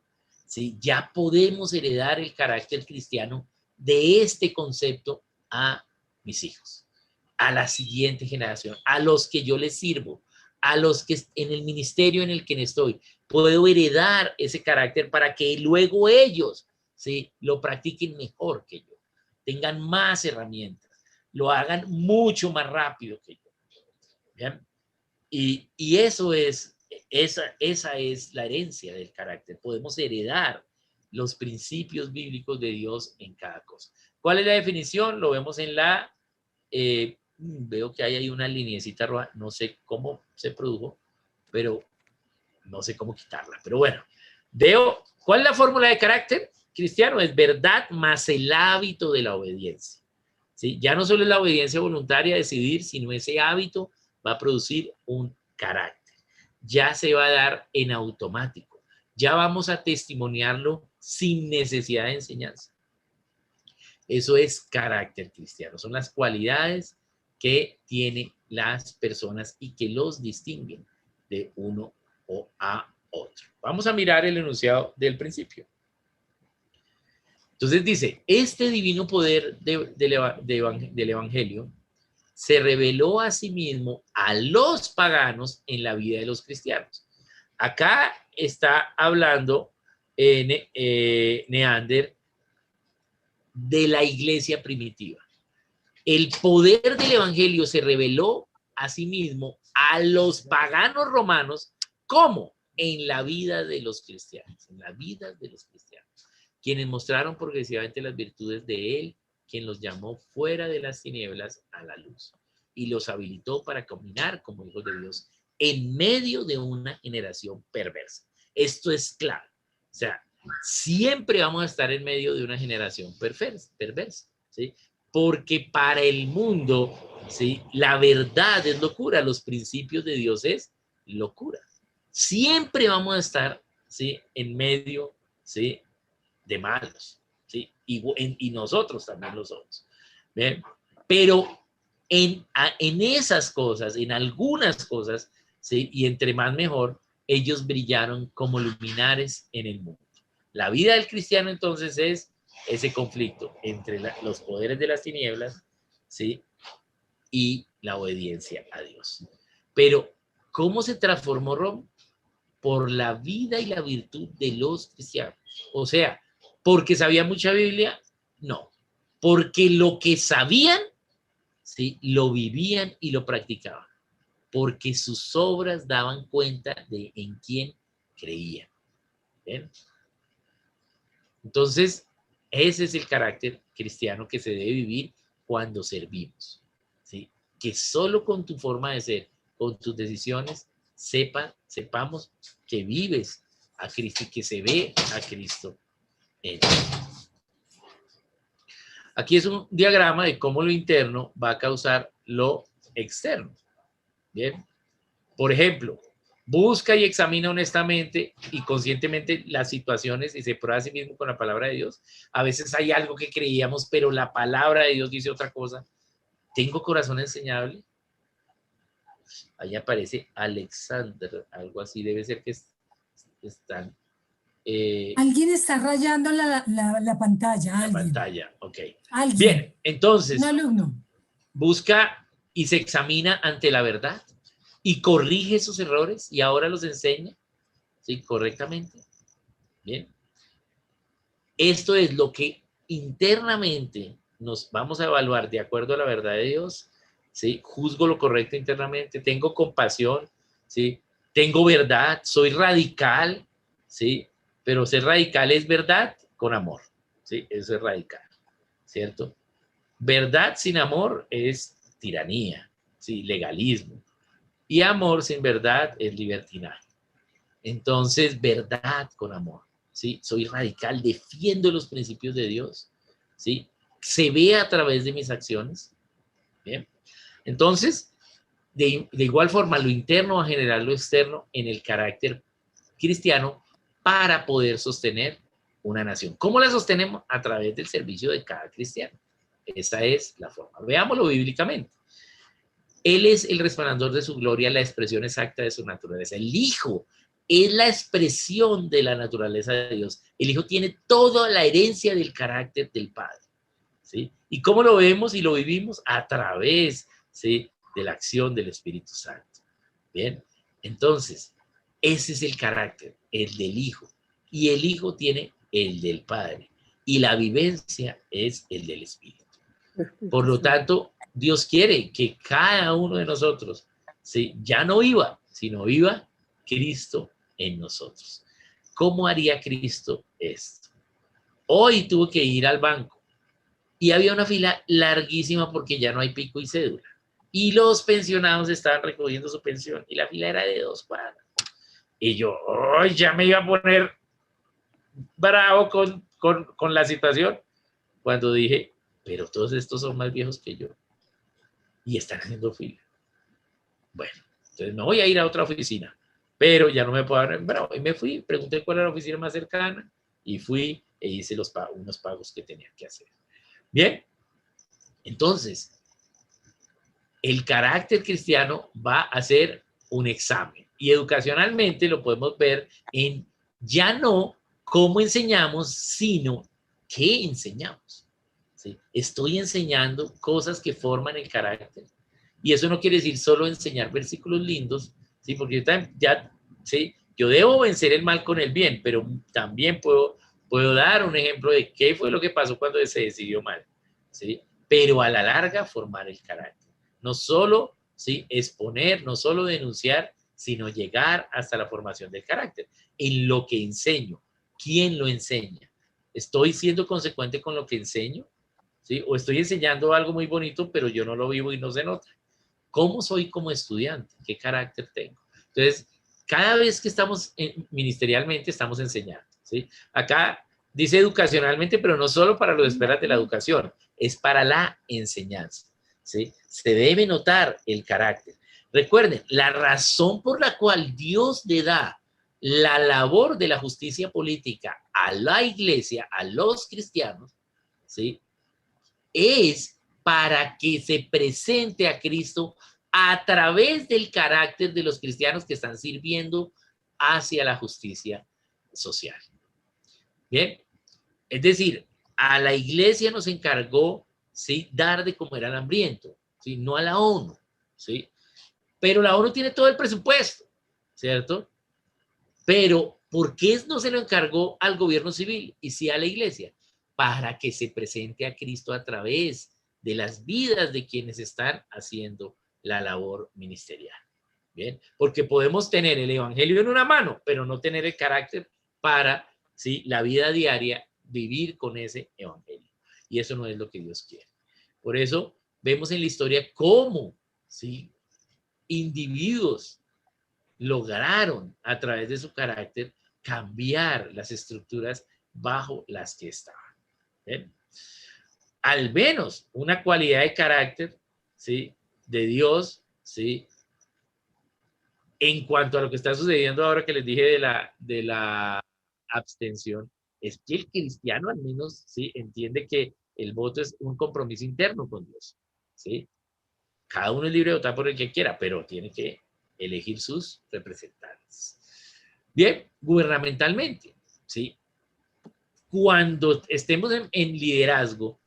¿sí? Ya podemos heredar el carácter cristiano de este concepto a mis hijos, a la siguiente generación, a los que yo les sirvo, a los que en el ministerio en el que estoy, puedo heredar ese carácter para que luego ellos, ¿sí?, lo practiquen mejor que yo, tengan más herramientas, lo hagan mucho más rápido que yo. ¿Bien? Y eso es, esa es la herencia del carácter. Podemos heredar los principios bíblicos de Dios en cada cosa. ¿Cuál es la definición? Lo vemos en la... veo que hay ahí una lineecita roja, no sé cómo se produjo, pero no sé cómo quitarla. Pero bueno, veo, ¿cuál es la fórmula de carácter cristiano? Es verdad más el hábito de la obediencia. ¿Sí? Ya no solo es la obediencia voluntaria, decidir, sino ese hábito va a producir un carácter. Ya se va a dar en automático. Ya vamos a testimoniarlo sin necesidad de enseñanza. Eso es carácter cristiano. Son las cualidades que tienen las personas y que los distinguen de uno o a otro. Vamos a mirar el enunciado del principio. Entonces dice, este divino poder del Evangelio se reveló a sí mismo a los paganos en la vida de los cristianos. Acá está hablando Neander de la iglesia primitiva. El poder del Evangelio se reveló a sí mismo a los paganos romanos. ¿Cómo? En la vida de los cristianos, en la vida de los cristianos, quienes mostraron progresivamente las virtudes de él, quien los llamó fuera de las tinieblas a la luz y los habilitó para caminar como hijos de Dios en medio de una generación perversa. Esto es clave. O sea, siempre vamos a estar en medio de una generación perversa, ¿sí? Porque para el mundo, ¿sí?, la verdad es locura, los principios de Dios es locura. Siempre vamos a estar, ¿sí?, en medio, ¿sí?, de malos, ¿sí? Y nosotros también lo somos. ¿Ven? Pero en esas cosas, en algunas cosas, ¿sí?, y entre más mejor, ellos brillaron como luminares en el mundo. La vida del cristiano entonces es ese conflicto entre los poderes de las tinieblas, ¿sí?, y la obediencia a Dios. Pero, ¿cómo se transformó Roma? por la vida y la virtud de los cristianos. O sea, porque sabían mucha Biblia, no. Porque lo que sabían, ¿sí?, lo vivían y lo practicaban. Porque sus obras daban cuenta de en quién creían. ¿Ven? Entonces, ese es el carácter cristiano que se debe vivir cuando servimos, ¿sí? Que solo con tu forma de ser, con tus decisiones, sepamos que vives a Cristo y que se ve a Cristo en ti. Aquí es un diagrama de cómo lo interno va a causar lo externo. Bien. Por ejemplo, busca y examina honestamente y conscientemente las situaciones y se prueba a sí mismo con la palabra de Dios. A veces hay algo que creíamos, pero la palabra de Dios dice otra cosa. ¿Tengo corazón enseñable? Ahí aparece Alexander, algo así debe ser que están. Alguien está rayando la pantalla. La Alguien. pantalla, ok. Alguien. Bien, entonces, un alumno. Busca y se examina ante la verdad y corrige sus errores y ahora los enseña, ¿sí?, correctamente. Bien. Esto es lo que internamente nos vamos a evaluar de acuerdo a la verdad de Dios, ¿sí? Juzgo lo correcto internamente, tengo compasión, ¿sí? Tengo verdad, soy radical, ¿sí? Pero ser radical es verdad con amor, ¿sí? Eso es radical, ¿cierto? Verdad sin amor es tiranía, ¿sí?, legalismo. Y amor sin verdad es libertinaje. Entonces, verdad con amor, ¿sí? Soy radical, defiendo los principios de Dios, ¿sí? Se ve a través de mis acciones, ¿bien? Entonces, de igual forma, lo interno va a generar lo externo en el carácter cristiano para poder sostener una nación. ¿Cómo la sostenemos? A través del servicio de cada cristiano. Esa es la forma. Veámoslo bíblicamente. Él es el resplandor de su gloria, la expresión exacta de su naturaleza. El Hijo es la expresión de la naturaleza de Dios. El Hijo tiene toda la herencia del carácter del Padre, ¿sí? ¿Y cómo lo vemos y lo vivimos? A través, ¿sí?, de la acción del Espíritu Santo. Bien, entonces, ese es el carácter, el del Hijo. Y el Hijo tiene el del Padre. Y la vivencia es el del Espíritu. Por lo tanto, Dios quiere que cada uno de nosotros, ¿sí?, ya no viva, sino viva Cristo en nosotros. ¿Cómo haría Cristo esto? Hoy tuve que ir al banco y había una fila larguísima porque ya no hay pico y cédula. Y los pensionados estaban recogiendo su pensión y la fila era de 2 cuadras. Y yo, oh, ya me iba a poner bravo con la situación cuando dije, pero todos estos son más viejos que yo y están haciendo fila. Bueno, entonces me voy a ir a otra oficina, pero ya no me puedo dar bravo. Y me fui, pregunté cuál era la oficina más cercana y fui e hice unos pagos que tenía que hacer. Bien, entonces, el carácter cristiano va a ser un examen y educacionalmente lo podemos ver en ya no cómo enseñamos, sino qué enseñamos. ¿Sí? Estoy enseñando cosas que forman el carácter. Y eso no quiere decir solo enseñar versículos lindos, ¿sí? Porque yo también, ¿sí?, yo debo vencer el mal con el bien, pero también puedo dar un ejemplo de qué fue lo que pasó cuando se decidió mal, ¿sí? Pero a la larga formar el carácter. No solo, ¿sí?, exponer, no solo denunciar, sino llegar hasta la formación del carácter. En lo que enseño, ¿quién lo enseña? ¿Estoy siendo consecuente con lo que enseño? ¿Sí? O estoy enseñando algo muy bonito, pero yo no lo vivo y no se nota. ¿Cómo soy como estudiante? ¿Qué carácter tengo? Entonces, cada vez que estamos ministerialmente, estamos enseñando, ¿sí? Acá dice educacionalmente, pero no solo para los esperas de la educación, es para la enseñanza, ¿sí? Se debe notar el carácter. Recuerden, la razón por la cual Dios le da la labor de la justicia política a la iglesia, a los cristianos, ¿sí?, es para que se presente a Cristo a través del carácter de los cristianos que están sirviendo hacia la justicia social. Bien, es decir, a la iglesia nos encargó, ¿sí?, dar de comer al hambriento, ¿sí?, no a la ONU, ¿sí? Pero la ONU tiene todo el presupuesto, ¿cierto? Pero, ¿por qué no se lo encargó al gobierno civil y sí a la iglesia? Para que se presente a Cristo a través de las vidas de quienes están haciendo la labor ministerial. Bien, porque podemos tener el evangelio en una mano, pero no tener el carácter para, ¿sí?, la vida diaria, vivir con ese evangelio. Y eso no es lo que Dios quiere. Por eso vemos en la historia cómo, ¿sí?, individuos lograron a través de su carácter cambiar las estructuras bajo las que estaban. ¿Bien? Al menos una cualidad de carácter, ¿sí?, de Dios, ¿sí?, en cuanto a lo que está sucediendo ahora que les dije de la abstención, es que el cristiano al menos, ¿sí?, entiende que el voto es un compromiso interno con Dios, ¿sí? Cada uno es libre de votar por el que quiera, pero tiene que elegir sus representantes. Bien, gubernamentalmente, ¿sí? Cuando estemos en liderazgo,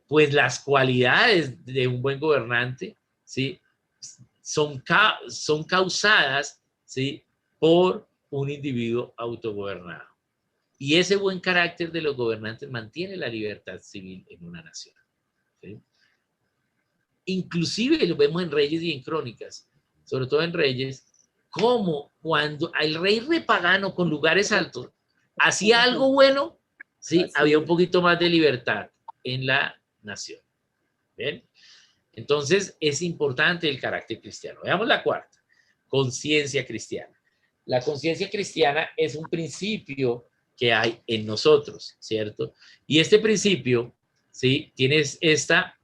pues las cualidades de un buen gobernante, ¿sí?, son causadas, ¿sí?, por un individuo autogobernado. Y ese buen carácter de los gobernantes mantiene la libertad civil en una nación, ¿sí? Inclusive lo vemos en Reyes y en Crónicas, sobre todo en Reyes, como cuando el rey repagano con lugares altos hacía algo bueno, ¿sí?, había un poquito más de libertad en la nación. ¿Bien? Entonces es importante el carácter cristiano. Veamos la cuarta, conciencia cristiana. La conciencia cristiana es un principio que hay en nosotros, ¿cierto? Y este principio, ¿sí?, tiene esta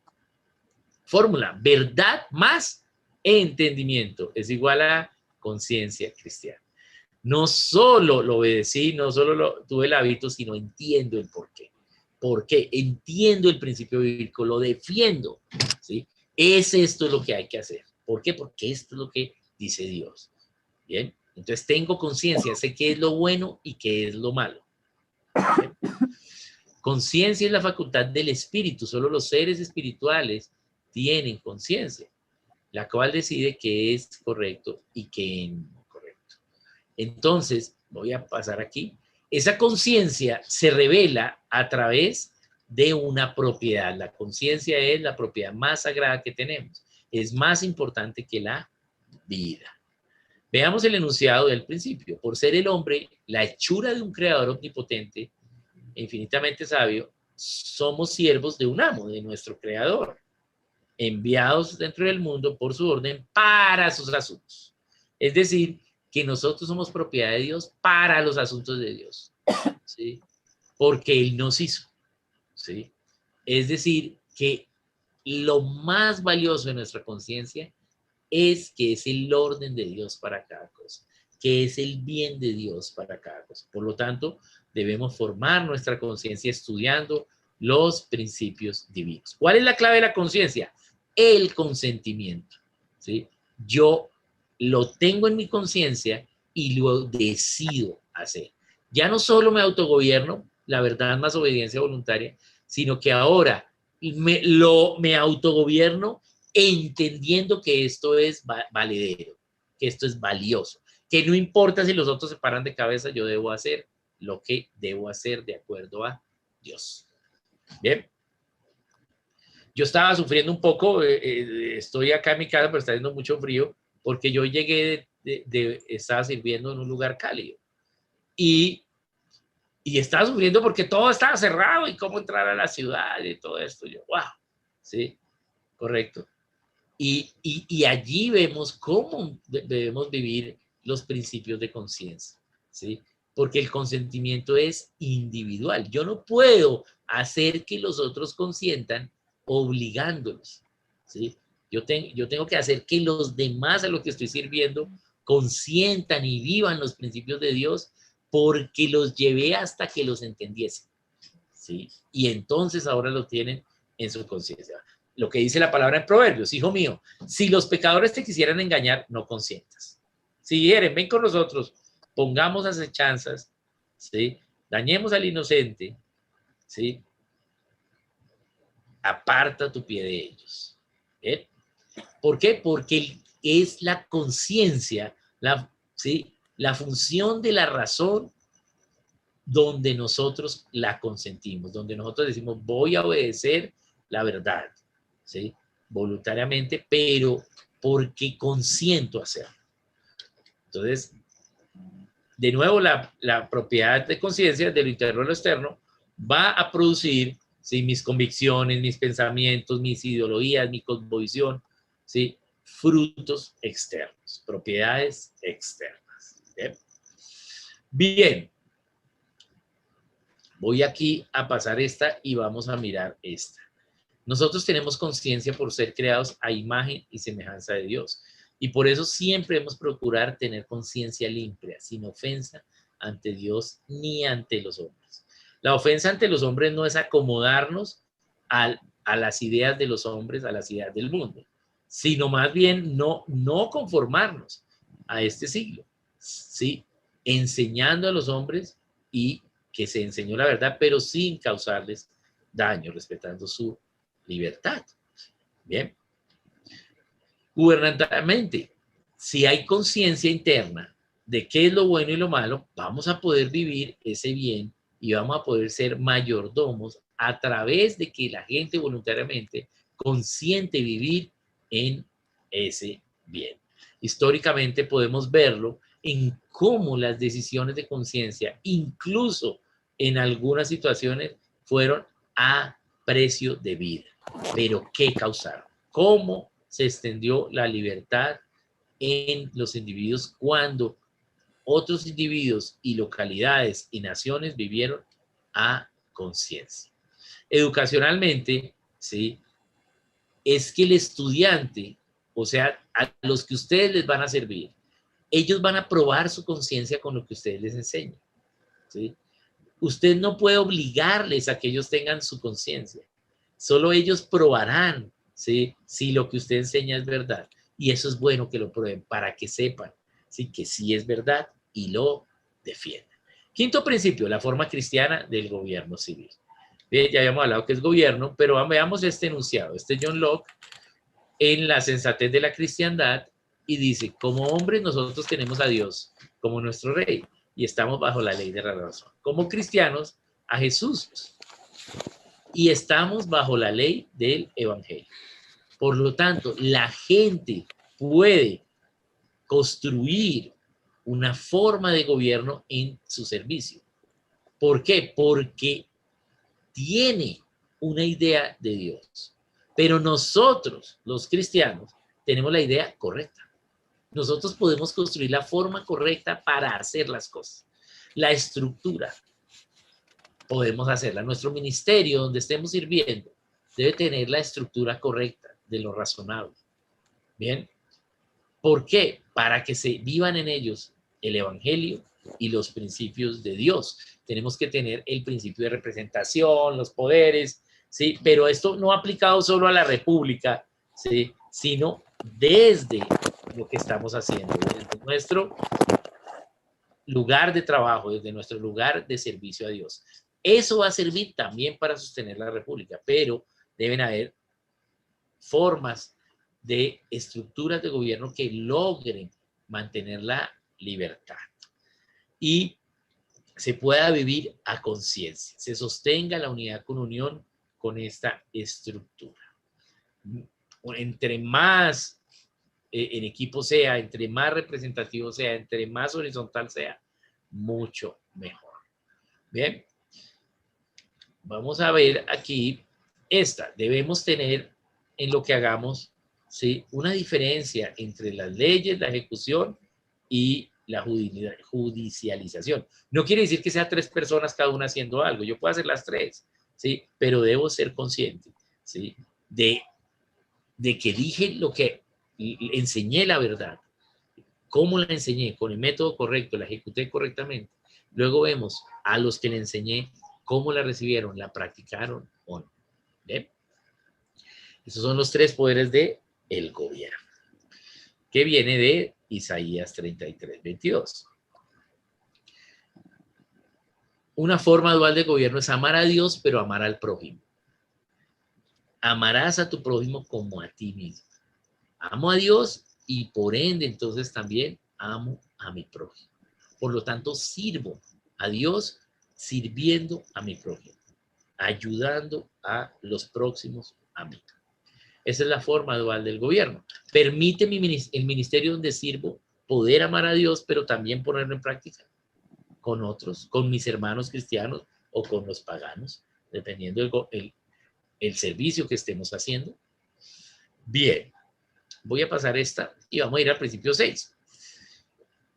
fórmula: verdad más entendimiento es igual a conciencia cristiana. No solo lo obedecí, no solo tuve el hábito, sino entiendo el porqué. ¿Por qué? Entiendo el principio bíblico, lo defiendo, ¿sí? Es esto lo que hay que hacer. ¿Por qué? Porque esto es lo que dice Dios. Bien, entonces tengo conciencia, sé qué es lo bueno y qué es lo malo. ¿Bien? Conciencia es la facultad del espíritu, solo los seres espirituales tienen conciencia, la cual decide qué es correcto y qué no es correcto. Entonces, voy a pasar aquí. Esa conciencia se revela a través de una propiedad. La conciencia es la propiedad más sagrada que tenemos. Es más importante que la vida. Veamos el enunciado del principio. Por ser el hombre la hechura de un creador omnipotente e infinitamente sabio, somos siervos de un amo, de nuestro creador, enviados dentro del mundo por su orden para sus asuntos. Es decir, que nosotros somos propiedad de Dios para los asuntos de Dios, ¿sí?, porque Él nos hizo, ¿sí? Es decir, que lo más valioso de nuestra conciencia es que es el orden de Dios para cada cosa, que es el bien de Dios para cada cosa. Por lo tanto, debemos formar nuestra conciencia estudiando los principios divinos. ¿Cuál es la clave de la conciencia? El consentimiento, ¿sí? Yo lo tengo en mi conciencia y lo decido hacer. Ya no solo me autogobierno, la verdad más obediencia voluntaria, sino que ahora me autogobierno entendiendo que esto es valedero, que esto es valioso, que no importa si los otros se paran de cabeza, yo debo hacer lo que debo hacer de acuerdo a Dios. Bien. Yo estaba sufriendo un poco, estoy acá en mi casa, pero está haciendo mucho frío, porque yo llegué estaba sirviendo en un lugar cálido. Y estaba sufriendo porque todo estaba cerrado y cómo entrar a la ciudad y todo esto. Yo, wow, sí, correcto. Y allí vemos cómo debemos vivir los principios de conciencia, ¿sí? Porque el consentimiento es individual. Yo no puedo hacer que los otros consientan obligándolos, ¿sí? Yo tengo que hacer que los demás a los que estoy sirviendo consientan y vivan los principios de Dios porque los llevé hasta que los entendiesen, ¿sí? Y entonces ahora los tienen en su conciencia. Lo que dice la palabra en Proverbios: hijo mío, si los pecadores te quisieran engañar, no consientas. Si quieren, ven con nosotros, pongamos acechanzas, ¿sí? Dañemos al inocente, ¿sí? Aparta tu pie de ellos. ¿Bien? ¿Por qué? Porque es la conciencia, ¿sí?, la función de la razón donde nosotros la consentimos, donde nosotros decimos voy a obedecer la verdad, ¿sí? Voluntariamente, pero porque consiento hacerlo. Entonces, de nuevo, la propiedad de conciencia de lo interno a lo externo va a producir, ¿sí?, mis convicciones, mis pensamientos, mis ideologías, mi cosmovisión, ¿sí?, frutos externos, propiedades externas. ¿Bien? Bien, voy aquí a pasar esta y vamos a mirar esta. Nosotros tenemos conciencia por ser creados a imagen y semejanza de Dios. Y por eso siempre hemos procurar tener conciencia limpia, sin ofensa ante Dios ni ante los hombres. La ofensa ante los hombres no es acomodarnos a las ideas de los hombres, a las ideas del mundo, sino más bien no conformarnos a este siglo, ¿sí? Enseñando a los hombres y que se enseñó la verdad, pero sin causarles daño, respetando su libertad. Bien. Gubernamentalmente, si hay conciencia interna de qué es lo bueno y lo malo, vamos a poder vivir ese bien y vamos a poder ser mayordomos a través de que la gente voluntariamente consiente vivir en ese bien. Históricamente podemos verlo en cómo las decisiones de conciencia, incluso en algunas situaciones, fueron a precio de vida. Pero ¿qué causaron? ¿Cómo se extendió la libertad en los individuos cuando otros individuos y localidades y naciones vivieron a conciencia? Educacionalmente, ¿sí?, es que el estudiante, o sea, a los que ustedes les van a servir, ellos van a probar su conciencia con lo que ustedes les enseñan, ¿sí? Usted no puede obligarles a que ellos tengan su conciencia. Solo ellos probarán, ¿sí?, si lo que usted enseña es verdad. Y eso es bueno que lo prueben para que sepan, ¿sí?, que sí es verdad y lo defiendan. Quinto principio, la forma cristiana del gobierno civil. Bien, ya habíamos hablado que es gobierno, pero veamos este enunciado. Este John Locke en La sensatez de la cristiandad y dice, como hombres nosotros tenemos a Dios como nuestro rey y estamos bajo la ley de la razón. Como cristianos, a Jesús y estamos bajo la ley del evangelio. Por lo tanto, la gente puede construir una forma de gobierno en su servicio. ¿Por qué? Porque tiene una idea de Dios. Pero nosotros, los cristianos, tenemos la idea correcta. Nosotros podemos construir la forma correcta para hacer las cosas. La estructura podemos hacerla. Nuestro ministerio, donde estemos sirviendo, debe tener la estructura correcta de lo razonable. ¿Bien? ¿Por qué? Para que se vivan en ellos el evangelio y los principios de Dios. Tenemos que tener el principio de representación, los poderes, ¿sí? Pero esto no aplicado solo a la república, ¿sí?, sino desde lo que estamos haciendo, desde nuestro lugar de trabajo, desde nuestro lugar de servicio a Dios. Eso va a servir también para sostener la república, pero deben haber formas de estructuras de gobierno que logren mantener la libertad y se pueda vivir a conciencia, se sostenga la unidad con unión con esta estructura. Entre más en equipo sea, entre más representativo sea, entre más horizontal sea, mucho mejor. Bien, vamos a ver aquí esta. Debemos tener en lo que hagamos, ¿sí?, una diferencia entre las leyes, la ejecución y la judicialización. No quiere decir que sea 3 personas cada una haciendo algo. Yo puedo hacer las 3, ¿sí?, pero debo ser consciente, ¿sí?, de que dije lo que enseñé la verdad. ¿Cómo la enseñé? Con el método correcto, la ejecuté correctamente. Luego vemos a los que le enseñé cómo la recibieron, la practicaron o no. ¿Bien? Esos son los 3 poderes del gobierno, que viene de Isaías 33, 22. Una forma dual de gobierno es amar a Dios, pero amar al prójimo. Amarás a tu prójimo como a ti mismo. Amo a Dios y por ende entonces también amo a mi prójimo. Por lo tanto, sirvo a Dios sirviendo a mi prójimo, ayudando a los próximos a mí. Esa es la forma dual del gobierno. Permite el ministerio donde sirvo poder amar a Dios, pero también ponerlo en práctica con otros, con mis hermanos cristianos o con los paganos, dependiendo el servicio que estemos haciendo. Bien, voy a pasar esta y vamos a ir al principio 6.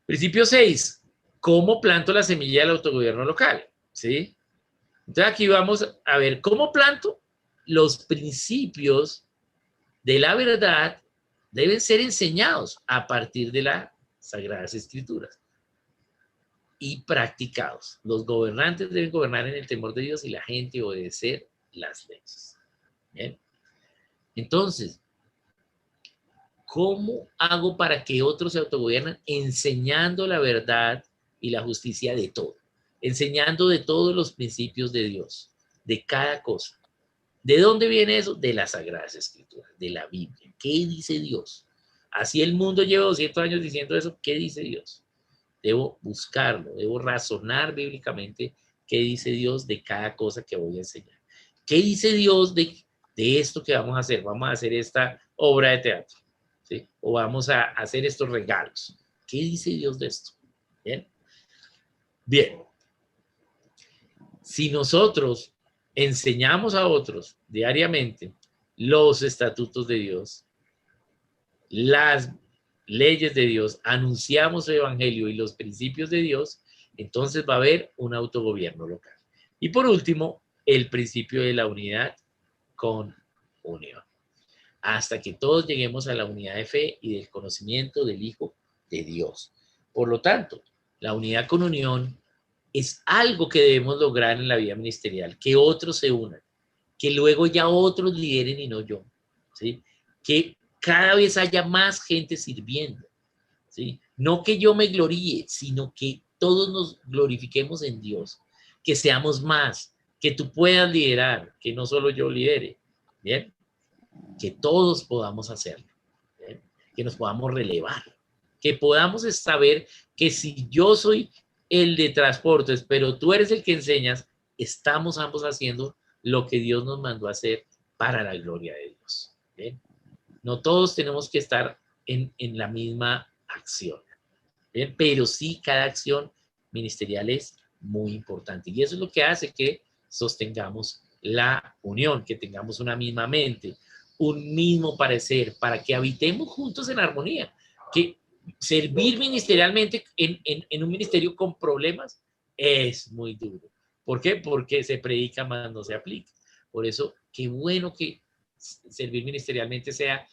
Principio 6, ¿cómo planto la semilla del autogobierno local? ¿Sí? Entonces aquí vamos a ver cómo planto. Los principios de la verdad deben ser enseñados a partir de las Sagradas Escrituras y practicados. Los gobernantes deben gobernar en el temor de Dios y la gente obedecer las leyes. ¿Bien? Entonces, ¿cómo hago para que otros se autogobiernen? Enseñando la verdad y la justicia de todo. Enseñando de todos los principios de Dios, de cada cosa. ¿De dónde viene eso? De las Sagradas Escrituras, de la Biblia. ¿Qué dice Dios? Así el mundo lleva 200 años diciendo eso. ¿Qué dice Dios? Debo buscarlo, debo razonar bíblicamente qué dice Dios de cada cosa que voy a enseñar. ¿Qué dice Dios de esto que vamos a hacer? Vamos a hacer esta obra de teatro, ¿sí? O vamos a hacer estos regalos. ¿Qué dice Dios de esto? ¿Bien? Bien. Si nosotros enseñamos a otros diariamente los estatutos de Dios, las leyes de Dios, anunciamos el evangelio y los principios de Dios, entonces va a haber un autogobierno local. Y por último, el principio de la unidad con unión. Hasta que todos lleguemos a la unidad de fe y del conocimiento del Hijo de Dios. Por lo tanto, la unidad con unión es algo que debemos lograr en la vida ministerial, que otros se unan, que luego ya otros lideren y no yo, ¿sí? Que cada vez haya más gente sirviendo, ¿sí? No que yo me gloríe, sino que todos nos glorifiquemos en Dios, que seamos más, que tú puedas liderar, que no solo yo lidere, ¿bien? Que todos podamos hacerlo, ¿bien? Que nos podamos relevar, que podamos saber que si yo soy el de transportes, pero tú eres el que enseñas, estamos ambos haciendo lo que Dios nos mandó a hacer para la gloria de Dios, ¿bien? No todos tenemos que estar en la misma acción, ¿bien? Pero sí cada acción ministerial es muy importante y eso es lo que hace que sostengamos la unión, que tengamos una misma mente, un mismo parecer, para que habitemos juntos en armonía, que servir ministerialmente en un ministerio con problemas es muy duro. ¿Por qué? Porque se predica más no se aplica. Por eso, qué bueno que servir ministerialmente sea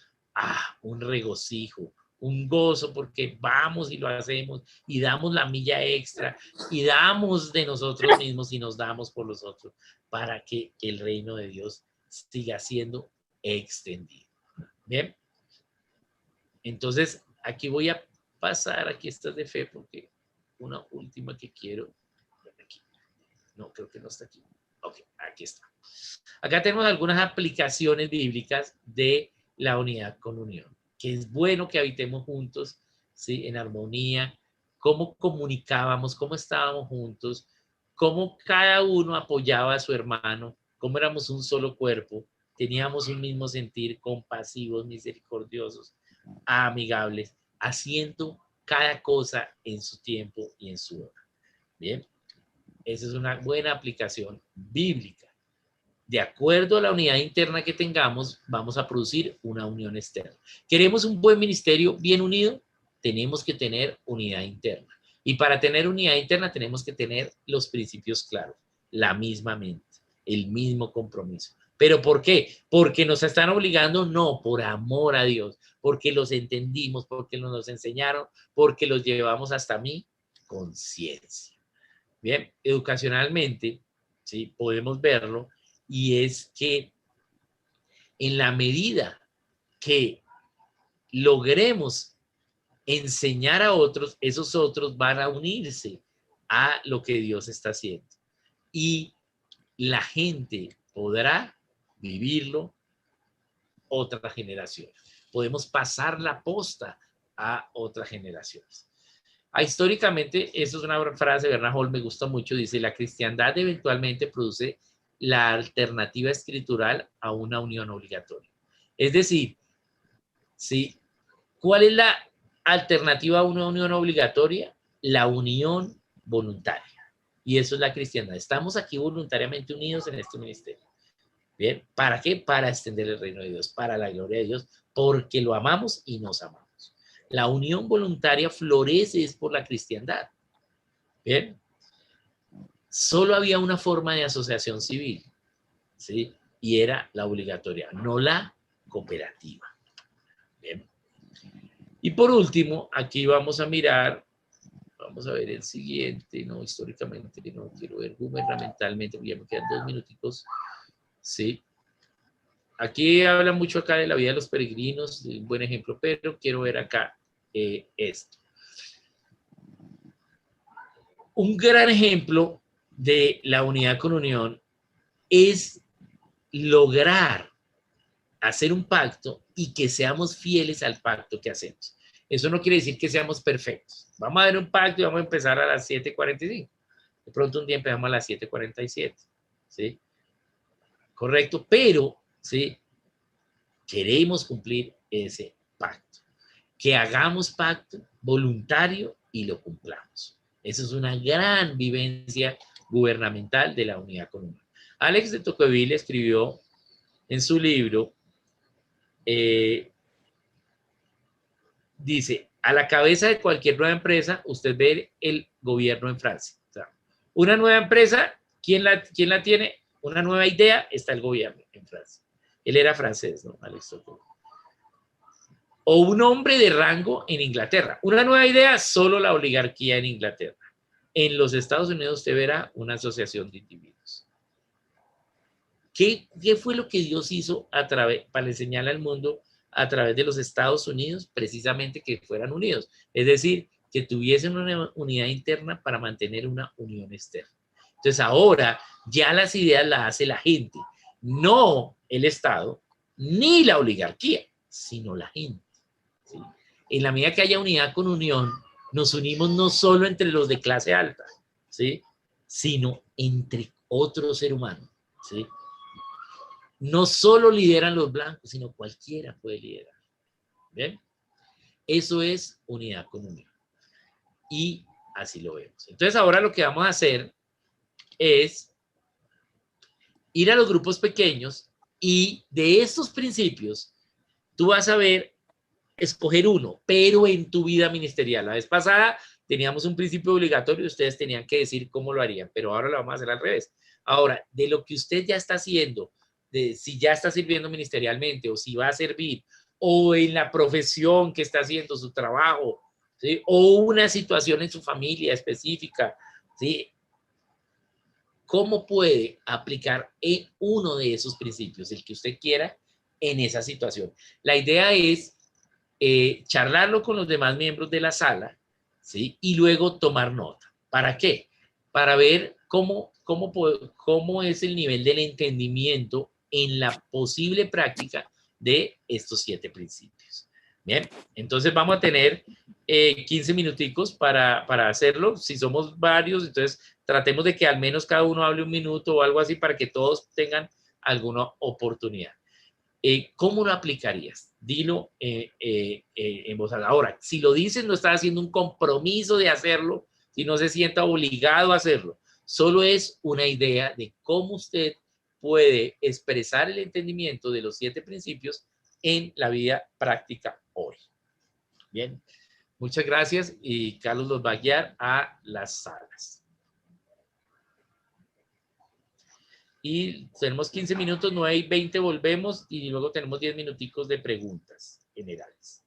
un regocijo, un gozo, porque vamos y lo hacemos y damos la milla extra y damos de nosotros mismos y nos damos por los otros para que el reino de Dios siga siendo extendido. Bien, entonces aquí voy a pasar, aquí está de fe, porque una última que quiero, aquí. No, creo que no está aquí. Ok, aquí está. Acá tenemos algunas aplicaciones bíblicas de la unidad con unión, que es bueno que habitemos juntos, ¿sí? En armonía, cómo comunicábamos, cómo estábamos juntos, cómo cada uno apoyaba a su hermano, cómo éramos un solo cuerpo, teníamos un mismo sentir, compasivos, misericordiosos, amigables, haciendo cada cosa en su tiempo y en su hora. Bien, esa es una buena aplicación bíblica. De acuerdo a la unidad interna que tengamos, vamos a producir una unión externa. ¿Queremos un buen ministerio bien unido? Tenemos que tener unidad interna. Y para tener unidad interna tenemos que tener los principios claros, la misma mente, el mismo compromiso. ¿Pero por qué? ¿Porque nos están obligando? No, por amor a Dios, porque los entendimos, porque nos enseñaron, porque los llevamos hasta mi conciencia. Bien, educacionalmente, ¿sí? Podemos verlo, y es que en la medida que logremos enseñar a otros, esos otros van a unirse a lo que Dios está haciendo. Y la gente podrá vivirlo otra generación. Podemos pasar la posta a otras generaciones. Históricamente, eso es una frase de Bernard Hall, me gusta mucho, dice, la cristiandad eventualmente produce la alternativa escritural a una unión obligatoria. Es decir, ¿sí? ¿Cuál es la alternativa a una unión obligatoria? La unión voluntaria. Y eso es la cristiandad. Estamos aquí voluntariamente unidos en este ministerio. ¿Bien? ¿Para qué? Para extender el reino de Dios, para la gloria de Dios, porque lo amamos y nos amamos. La unión voluntaria florece es por la cristiandad. ¿Bien? Solo había una forma de asociación civil, ¿sí? Y era la obligatoria, no la cooperativa. Bien. Y por último, aquí vamos a mirar, vamos a ver el siguiente, no, históricamente, no quiero ver gubernamentalmente, porque ya me quedan 2 minuticos, ¿sí? Aquí habla mucho acá de la vida de los peregrinos, un buen ejemplo, pero quiero ver acá esto. Un gran ejemplo de la unidad con unión es lograr hacer un pacto y que seamos fieles al pacto que hacemos. Eso no quiere decir que seamos perfectos. Vamos a ver un pacto y vamos a empezar a las 7:45. De pronto un día empezamos a las 7:47. ¿Sí? Correcto, pero ¿sí? Queremos cumplir ese pacto. Que hagamos pacto voluntario y lo cumplamos. Esa es una gran vivencia gubernamental de la unidad con unión. Alex de Tocqueville escribió en su libro, dice, a la cabeza de cualquier nueva empresa, usted ve el gobierno en Francia. O sea, una nueva empresa, ¿quién la tiene? Una nueva idea, está el gobierno en Francia. Él era francés, ¿no? Alex Tocqueville. O un hombre de rango en Inglaterra. Una nueva idea, solo la oligarquía en Inglaterra. En los Estados Unidos usted verá una asociación de individuos. ¿Qué fue lo que Dios hizo para enseñarle al mundo a través de los Estados Unidos? Precisamente que fueran unidos. Es decir, que tuviesen una unidad interna para mantener una unión externa. Entonces ahora ya las ideas las hace la gente. No el Estado, ni la oligarquía, sino la gente. ¿Sí? En la medida que haya unidad con unión, nos unimos no solo entre los de clase alta, ¿sí? Sino entre otro ser humano. ¿Sí? No solo lideran los blancos, sino cualquiera puede liderar. ¿Bien? Eso es unidad con unión. Y así lo vemos. Entonces ahora lo que vamos a hacer es ir a los grupos pequeños y de estos principios tú vas a ver, escoger uno, pero en tu vida ministerial. La vez pasada teníamos un principio obligatorio y ustedes tenían que decir cómo lo harían, pero ahora lo vamos a hacer al revés. Ahora, de lo que usted ya está haciendo, de si ya está sirviendo ministerialmente o si va a servir, o en la profesión que está haciendo su trabajo, ¿sí? O una situación en su familia específica, ¿sí? ¿Cómo puede aplicar en uno de esos principios, el que usted quiera, en esa situación? La idea es charlarlo con los demás miembros de la sala, ¿sí? Y luego tomar nota. ¿Para qué? Para ver cómo es el nivel del entendimiento en la posible práctica de estos 7 principios. Bien, entonces vamos a tener 15 minuticos para hacerlo. Si somos varios, entonces tratemos de que al menos cada uno hable 1 minuto o algo así para que todos tengan alguna oportunidad. ¿Cómo lo aplicarías? Dilo en voz alta. Ahora, si lo dices, no estás haciendo un compromiso de hacerlo, si no se sienta obligado a hacerlo. Solo es una idea de cómo usted puede expresar el entendimiento de los 7 principios en la vida práctica hoy. Bien, muchas gracias y Carlos los va a guiar a las salas. Y tenemos 15 minutos, 9:20 volvemos y luego tenemos 10 minuticos de preguntas generales.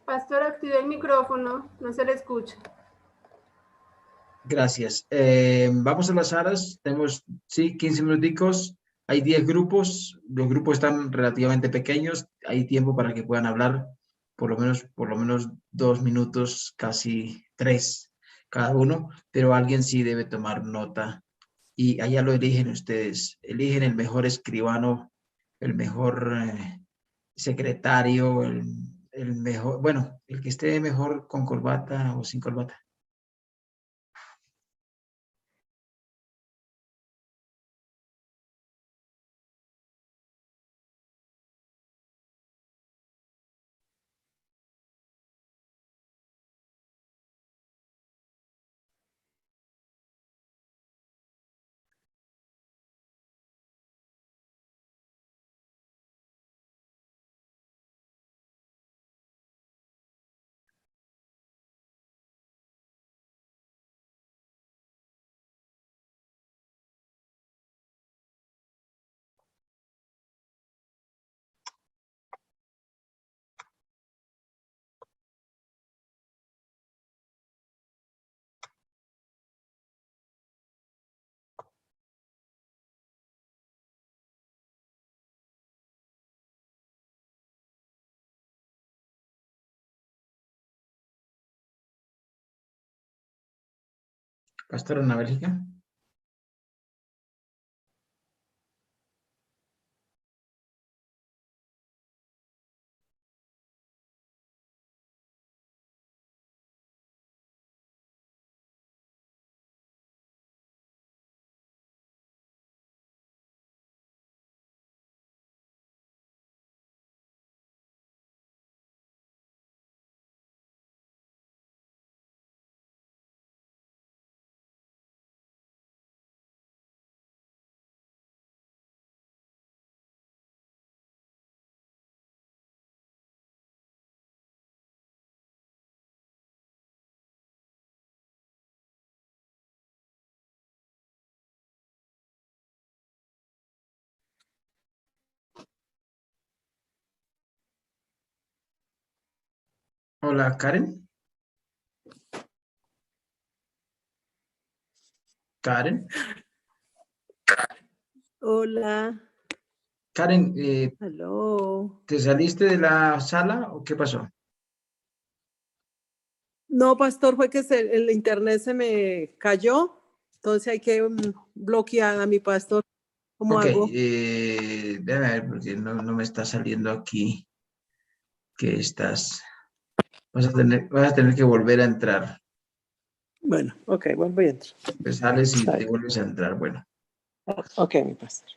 Pastor, active el micrófono, no se le escucha. Gracias. Vamos a las salas, tenemos, sí, 15 minuticos, hay 10 grupos, los grupos están relativamente pequeños, hay tiempo para que puedan hablar por lo menos 2 minutos, casi 3 cada uno, pero alguien sí debe tomar nota y allá lo eligen ustedes. Eligen el mejor escribano, el mejor secretario, el mejor, bueno, el que esté mejor con corbata o sin corbata. Pastor, Ana Bélgica. Hola, Karen. Karen. Hola, Karen, aló. ¿te saliste de la sala o qué pasó? No, pastor, fue que el internet se me cayó, entonces hay que bloquear a mi pastor. ¿Cómo Ok, hago? déjame ver porque no me está saliendo aquí que estás. Vas a tener que volver a entrar. Bueno, ok, vuelvo y entro. Te sales y Está te bien. vuelves a entrar. Bueno, Ok, mi pastor.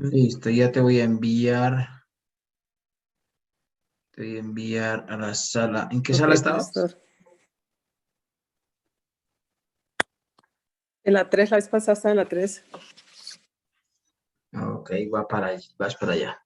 listo, ya te voy a enviar. Te voy a enviar a la sala. ¿En qué Ok, sala estabas? pastor. En la 3, la vez pasada estaba en la 3. Ok, vas para allá.